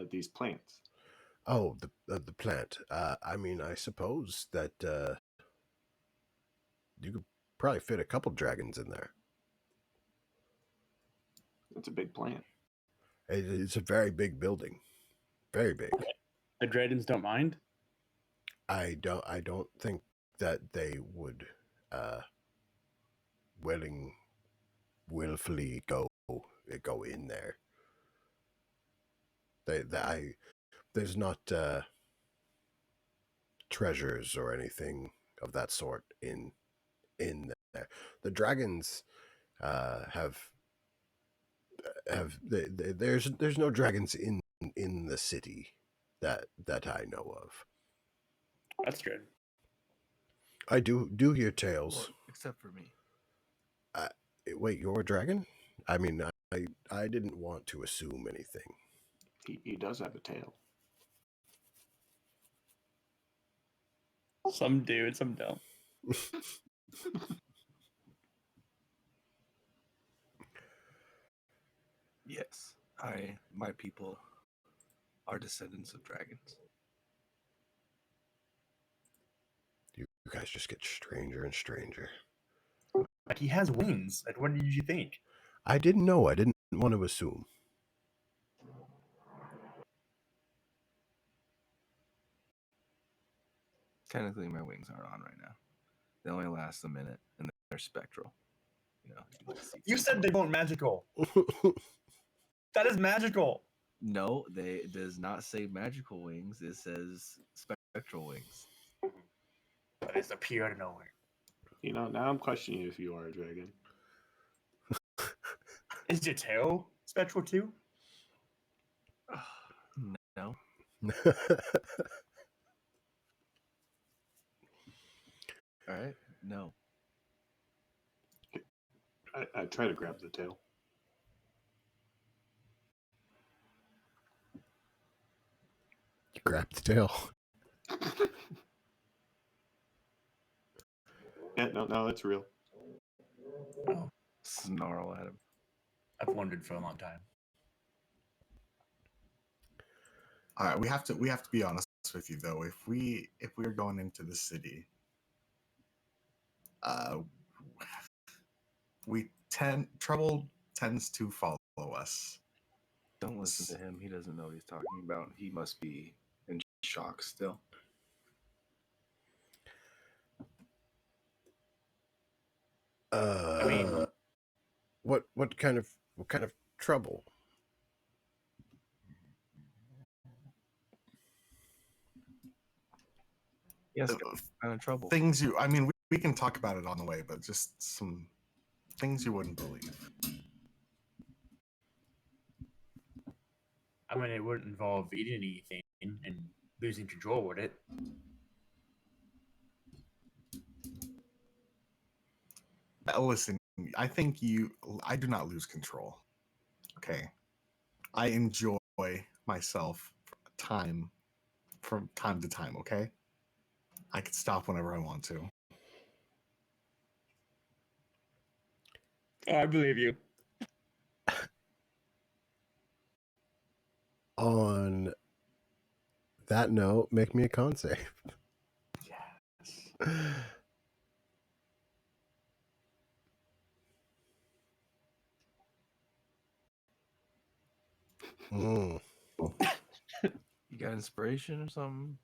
These plants. Oh, the plant. I mean, I suppose that you could probably fit a couple dragons in there. It's a big plant. It's a very big building. Very big. The dragons don't mind? I don't think that they would willfully go go in there. There's not treasures or anything of that sort in there. The dragons there's no dragons in the city that I know of. That's good. I do hear tales. Well, except for me. Wait, you're a dragon? I mean, I didn't want to assume anything. He does have a tail. Some do and some don't. Yes, my people are descendants of dragons. You guys just get stranger and stranger. Like he has wings. Like what did you think? I didn't know. I didn't want to assume. Technically, my wings aren't on right now. They only last a minute, and they're spectral. You know, you can see You through said them. they weren't magical. That is magical. No, it does not say magical wings. It says spectral wings. That is appear out of nowhere. You know, now I'm questioning if you are a dragon. Is your tail spectral too? No. All right. No. I try to grab the tail. You grab the tail. Yeah, no, it's real. Oh, Snarl at him. I've wondered for a long time. All right, we have to be honest with you though. If we're going into the city, trouble tends to follow us. Don't listen to him. He doesn't know what he's talking about. He must be in shock still. I mean, what kind of trouble? Yes, kind of trouble. Things I mean, we can talk about it on the way, but just some things you wouldn't believe. I mean, it wouldn't involve eating anything and losing control, would it? Listen, I do not lose control. Okay, I enjoy myself from time to time. Okay, I can stop whenever I want to. Oh, I believe you. On that note, make me a con save. Yes. Mm. You got inspiration or something?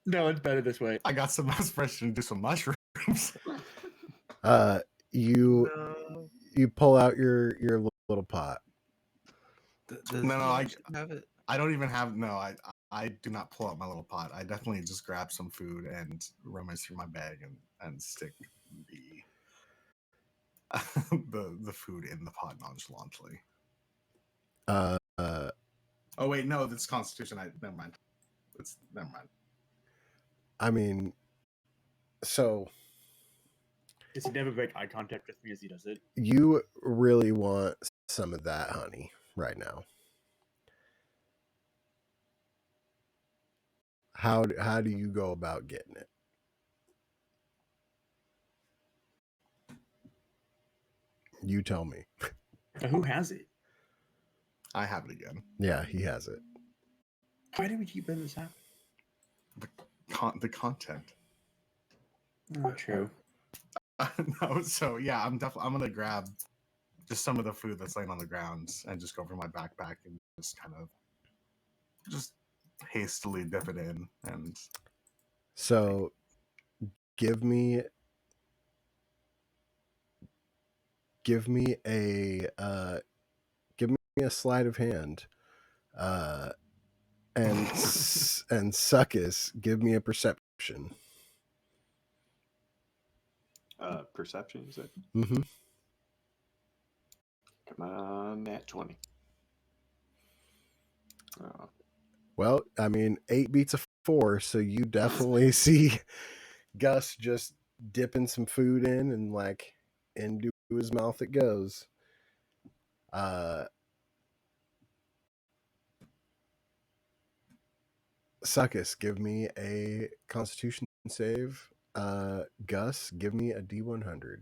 No, it's better this way. I got some inspiration to do some mushrooms. You No. you pull out your little pot. No, I have it. I don't even have I do not pull out my little pot. I definitely just grab some food and rummage through my bag and stick the food in the pot nonchalantly. Oh wait, no, that's Constitution. Never mind. Never mind. I mean, so Does he never break eye contact with me as he does it? you really want some of that honey right now. How do you go about getting it? You tell me. But who has it? I have it again. Yeah, he has it. Why do we keep letting this happen? The content. Not true. No, so yeah, I'm gonna grab just some of the food that's laying on the ground and just go for my backpack and just kind of just hastily dip it in. And so give me give me a sleight of hand. And Succus, give me a perception. Perception, you said? Mm-hmm. Come on, nat 20. Oh. Well, I mean, 8 beats a 4, so you definitely see Gus just dipping some food in and like into his mouth it goes. Succus, give me a Constitution save. Gus, give me a D100.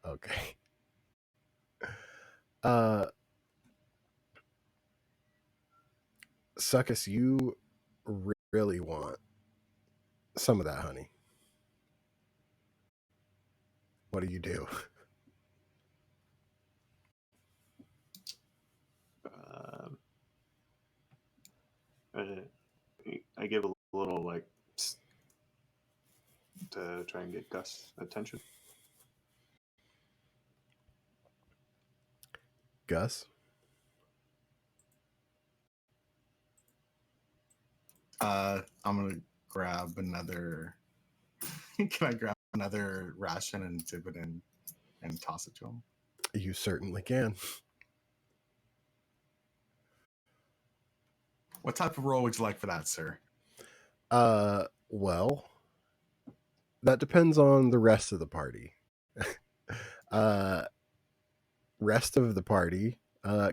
Okay. Succus, you really want some of that honey. What do you do? I give a little like psst to try and get Gus' attention. Gus? I'm gonna grab another. Can I grab another ration and dip it in and toss it to him? You certainly can. What type of roll would you like for that, sir? Well, that depends on the rest of the party. Rest of the party,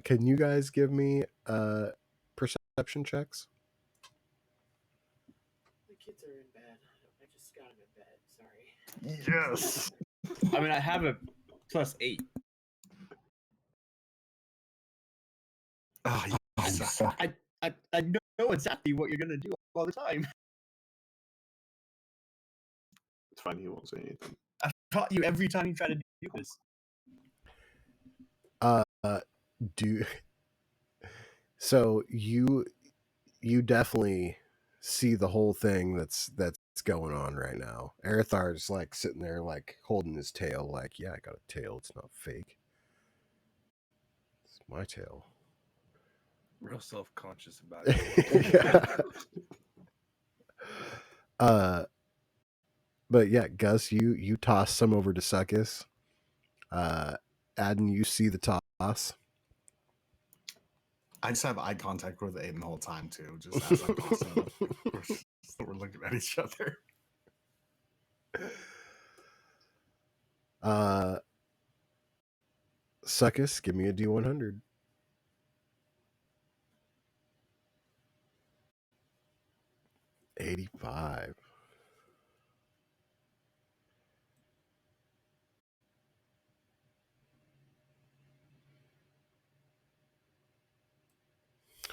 can you guys give me perception checks? The kids are in bed. I just got them in bed. Sorry. Yes. I mean, I have a +8. Oh, you suck. I know exactly what you're gonna do all the time. It's fine, he won't say anything. I've taught you every time you try to do this. So you definitely see the whole thing that's going on right now. Arethar's like sitting there like holding his tail like, yeah, I got a tail, it's not fake. It's my tail. Real self-conscious about it. Yeah. But yeah, Gus, you toss some over to Succus. Adden, you see the toss. I just have eye contact with Aiden the whole time too. Just as I toss it up, we're looking at each other. Succus, give me a D100. $85.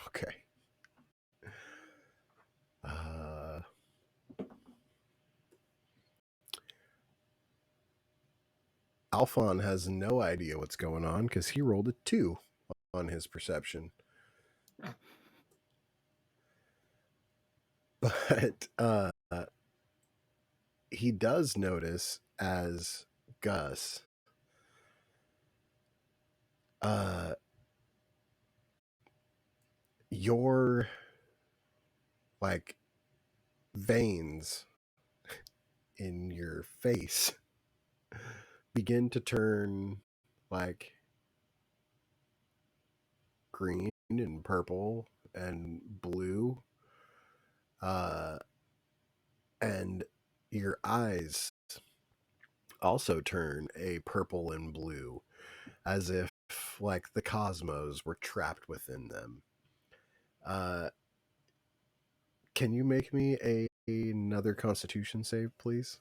Okay. Alphon has no idea what's going on because he rolled a 2 on his perception. But he does notice as Gus your like veins in your face begin to turn like green and purple and blue, and your eyes also turn a purple and blue, as if like the cosmos were trapped within them. Can you make me another Constitution save, please?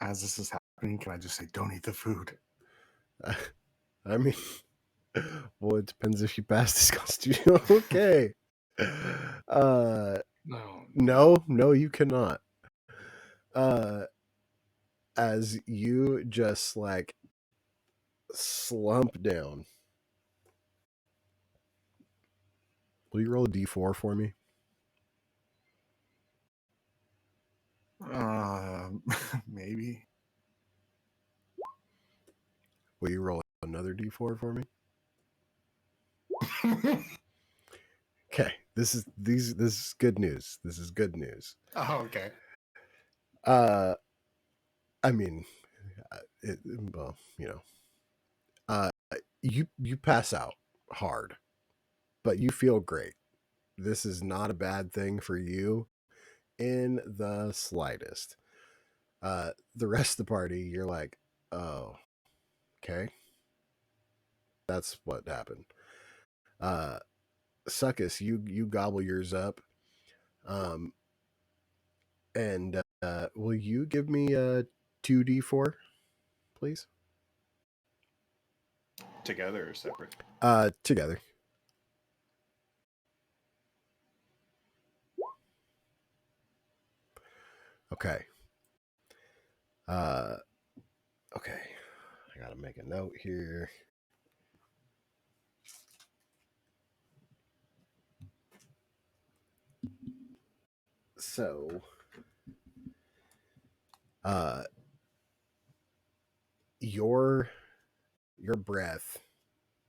As this is happening, can I just say, don't eat the food? I mean, well, it depends if you pass this Constitution. Okay. No, you cannot. As you just like slump down, will you roll a d4 for me? Maybe. Will you roll another d4 for me? Okay, this is good news. This is good news. Oh, okay. I mean, well, you pass out hard, but you feel great. This is not a bad thing for you in the slightest. The rest of the party, you're like, oh, okay, that's what happened. Suckus, you gobble yours up. And will you give me a 2d4, please? Together or separate? Together. Okay. Okay. I gotta make a note here. So, your breath,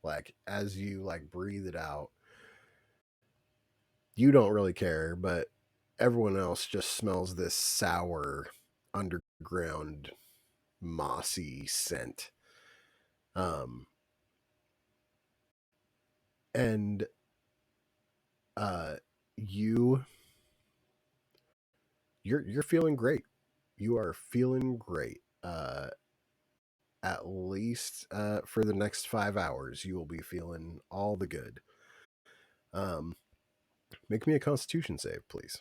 like as you like breathe it out, you don't really care, but everyone else just smells this sour underground mossy scent. And you you're feeling great. You are feeling great. At least for the next 5 hours, you will be feeling all the good. Make me a Constitution save, please.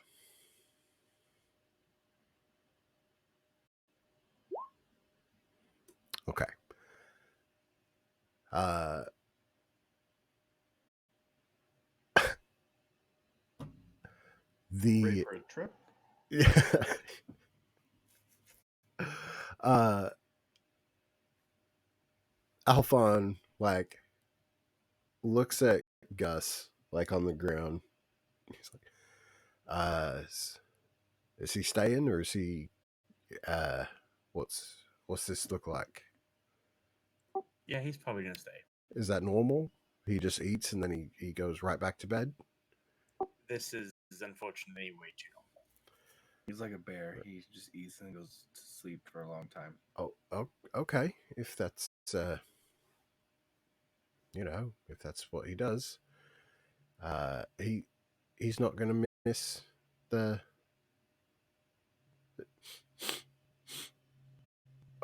Okay. Ready The for a trip? Alphon like looks at Gus like on the ground. He's like, is he staying or is he what's this look like? Yeah, he's probably gonna stay. Is that normal? He just eats and then he goes right back to bed? This is unfortunately way too normal. He's like a bear. He just eats and goes to sleep for a long time. Oh, okay. If that's if that's what he does, he's not gonna miss the.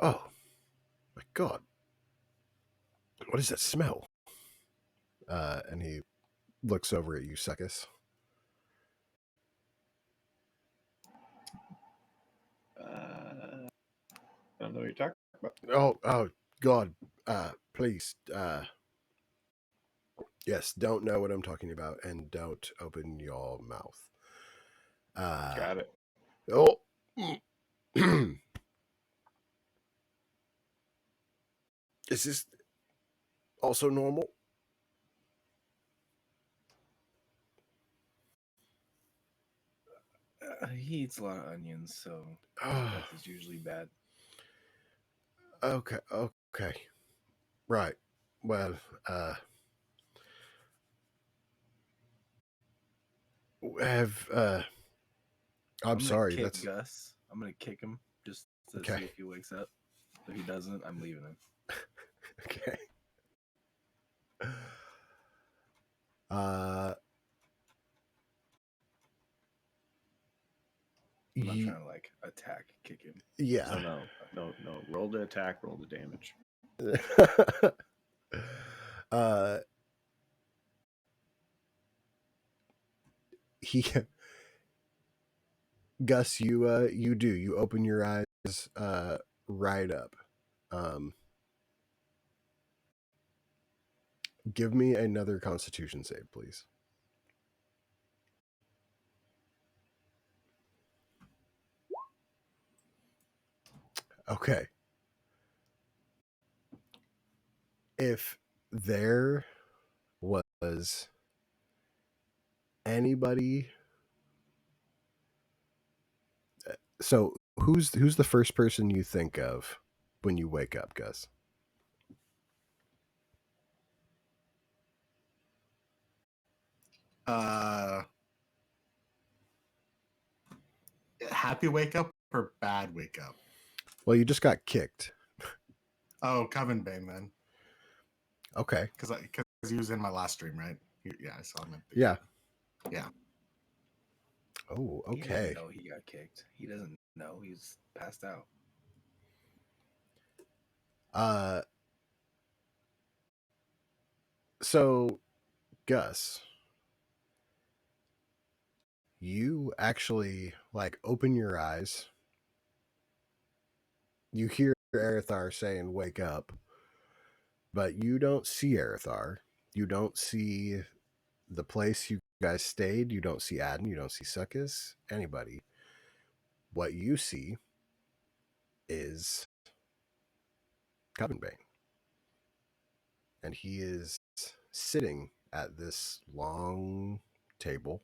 Oh my god! What is that smell? And he looks over at you, Suckus. I don't know what you're talking about. Oh god! Please, yes, don't know what I'm talking about, and don't open your mouth. Got it. Oh. Is this also normal? He eats a lot of onions, so his breath is usually bad. Okay. Right. Well, I'm sorry. Kick That's Gus. I'm gonna kick him just to okay. see if he wakes up. If he doesn't, I'm leaving him. Okay. I'm not trying to like attack, kick him. Yeah. So no. Roll the attack, roll the damage. He Gus, you open your eyes right up. Give me another Constitution save, please. Okay. If there was anybody, so who's the first person you think of when you wake up, Gus? Happy wake up or bad wake up? Well, you just got kicked. Oh, Coven Bane then, Okay. because he was in my last stream, right? Yeah, I saw him. Yeah. Yeah. Oh, He doesn't okay. know he got kicked. He doesn't know he's passed out. So Gus, you actually like open your eyes. You hear Erithar saying, "Wake up," but you don't see Erithar. You don't see the place you guys stayed. You don't see Adden. You don't see Succus. Anybody. What you see is Covenbane, and he is sitting at this long table,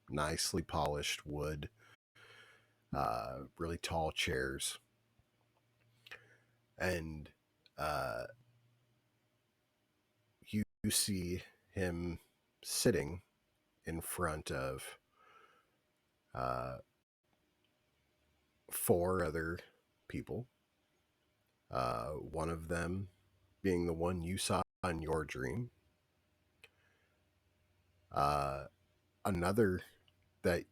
nicely polished wood, really tall chairs, and you see him sitting in front of uh, 4 other people. One of them being the one you saw in your dream. Another that,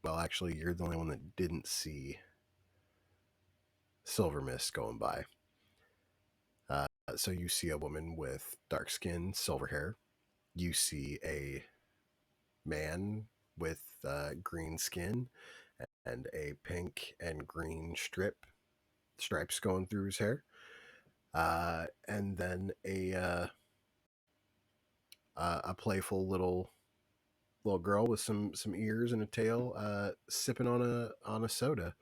well, actually, you're the only one that didn't see Silver Mist going by. So you see a woman with dark skin, silver hair. You see a man with green skin and a pink and green stripes going through his hair. And then a playful little girl with some ears and a tail, sipping on a soda.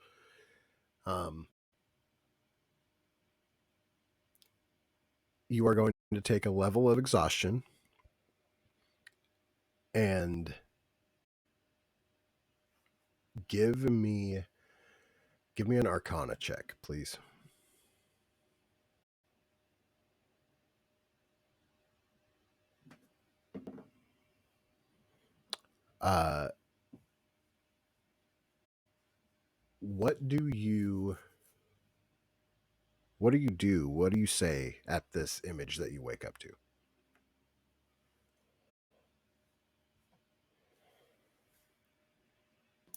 You are going to take a level of exhaustion and give me an Arcana check, please. What do you do? What do you say at this image that you wake up to?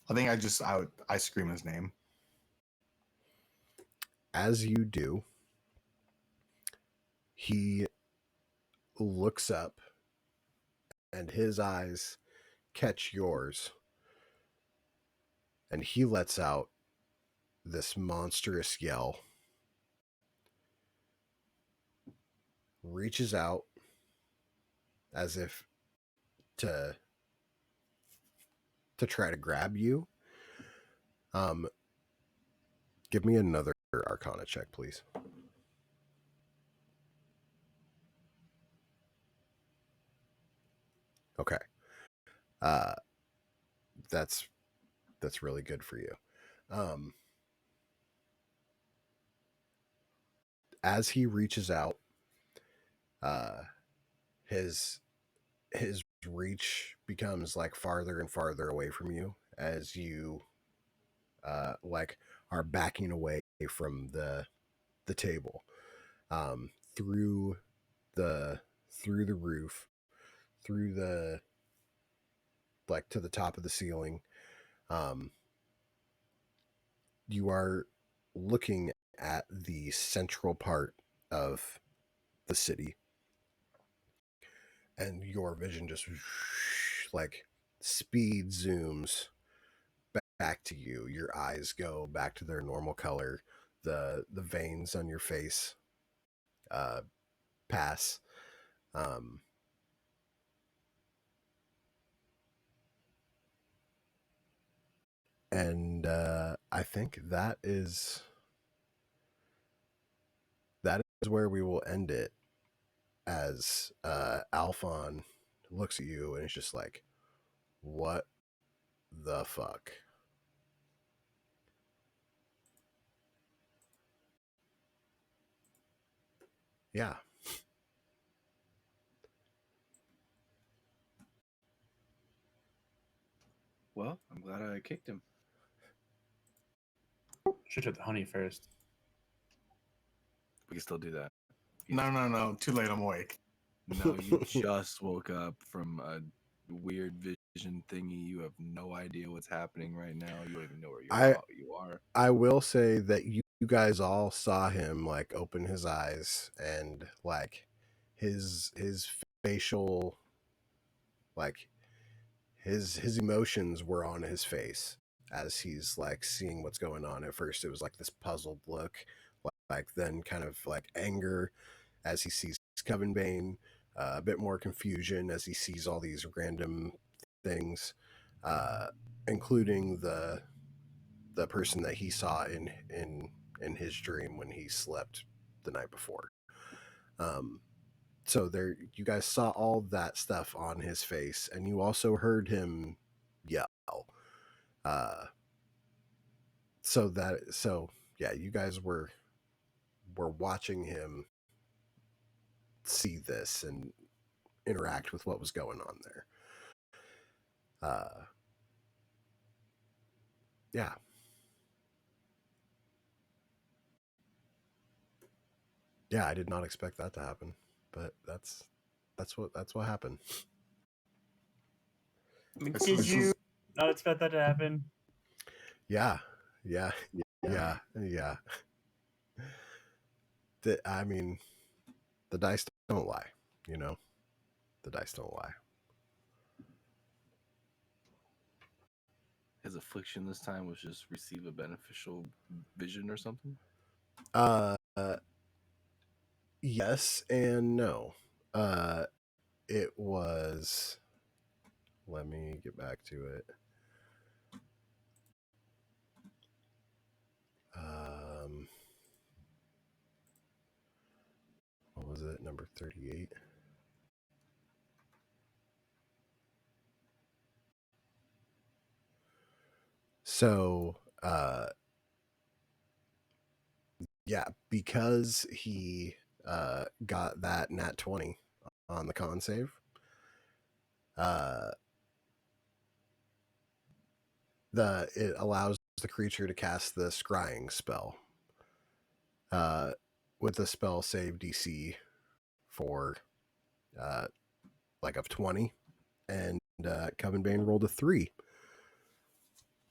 I think I scream his name. As you do, he looks up and his eyes catch yours, and he lets out this monstrous yell, reaches out as if to try to grab you. Give me another Arcana check, please. Okay. That's really good for you. As he reaches out, his reach becomes like farther and farther away from you as you like are backing away from the table, through the roof, through the like to the top of the ceiling. You are looking at the central part of the city, and your vision just like speed zooms back to you. Your eyes go back to their normal color. The veins on your face pass. And I think that is where we will end it, as Alphon looks at you and is just like, what the fuck? Yeah. Well, I'm glad I kicked him. Should have the honey first. We can still do that. No. Too late. I'm awake. No, you just woke up from a weird vision thingy. You have no idea what's happening right now. You don't even know where you are. I will say that you guys all saw him like open his eyes, and like his facial, like his emotions were on his face as he's like seeing what's going on. At first it was like this puzzled look, like then kind of like anger as he sees Coven Bane, a bit more confusion as he sees all these random things, including the person that he saw in his dream when he slept the night before. So there, you guys saw all that stuff on his face, and you also heard him yell. So yeah, you guys were watching him see this and interact with what was going on there. Yeah. Yeah, I did not expect that to happen, but that's what happened. Did you not expect that to happen? Yeah. I mean, the dice don't lie, you know? The dice don't lie. His affliction this time was just receive a beneficial vision or something? Yes and no. It was... Let me get back to it. What was it? Number 38? So, yeah, because he got that nat 20 on the con save, it allows the creature to cast the scrying spell with a spell save DC for like of 20, and Coven Bane rolled a 3.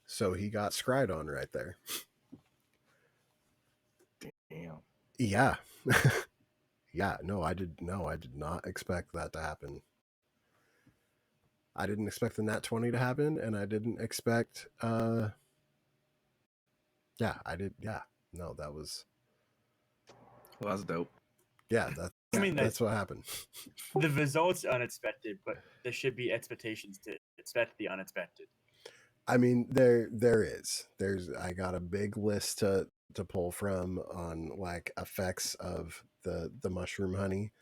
So he got scryed on right there. Damn. Yeah. Yeah, I did not expect that to happen. I didn't expect the nat 20 to happen, and I didn't expect no, that was... Well, that's dope. Yeah, that's what happened. The result's unexpected, but there should be expectations to expect the unexpected. I mean, there's I got a big list to pull from on like effects of the mushroom honey,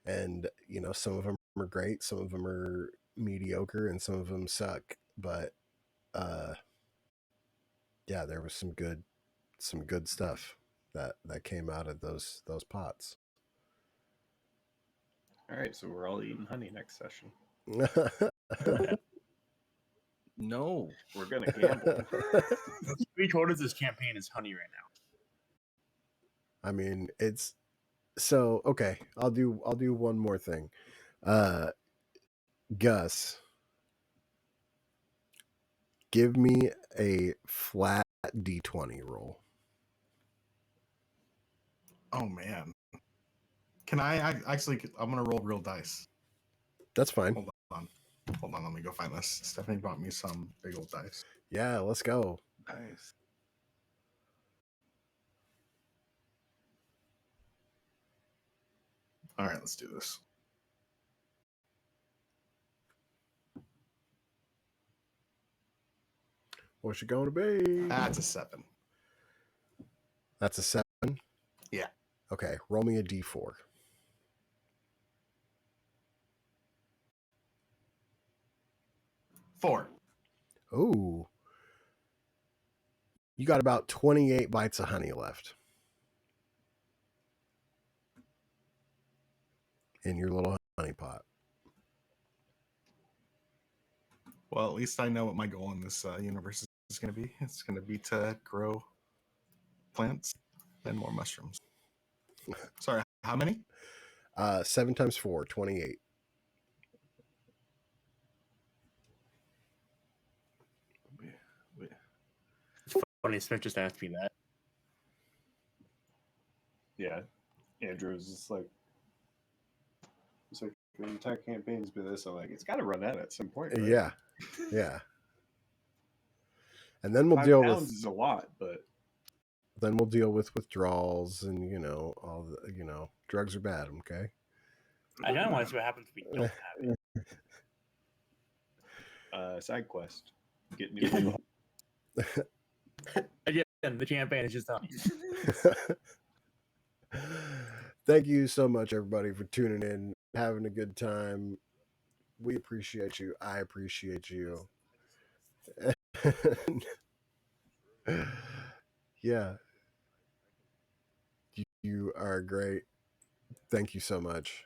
and you know, some of them are great, some of them are mediocre, and some of them suck, but yeah, there was some good stuff that came out of those pots. All right, so we're all eating honey next session. No, we're gonna gamble. 3/4 of this campaign is honey right now. I mean, it's so okay. I'll do one more thing. Gus, give me a flat D20 roll. Oh man, can I actually? I'm gonna roll real dice. That's fine. Hold on. Let me go find this. Stephanie brought me some big old dice. Yeah, let's go. Nice. All right, let's do this. What's it going to be? That's a 7. That's a 7? Yeah. Okay, roll me a d4. 4. Ooh. You got about 28 bites of honey left in your little honey pot. Well, at least I know what my goal in this universe is going to be. It's going to be to grow plants and more mushrooms. Sorry, how many? 7 times 4, 28. Funny, Smith just asked me that. Yeah, Andrew was just like, it's like the entire campaign's been this. I'm like, it's got to run out at some point. Right? Yeah, yeah. And then we'll 5 deal pounds with is a lot, but withdrawals and all the drugs are bad. Okay. I don't want to see what happens if we don't have it. Side quest, get new people. Again, the campaign is just on. Thank you so much, everybody, for tuning in, having a good time. We appreciate you. I appreciate you. Yeah. You are great. Thank you so much.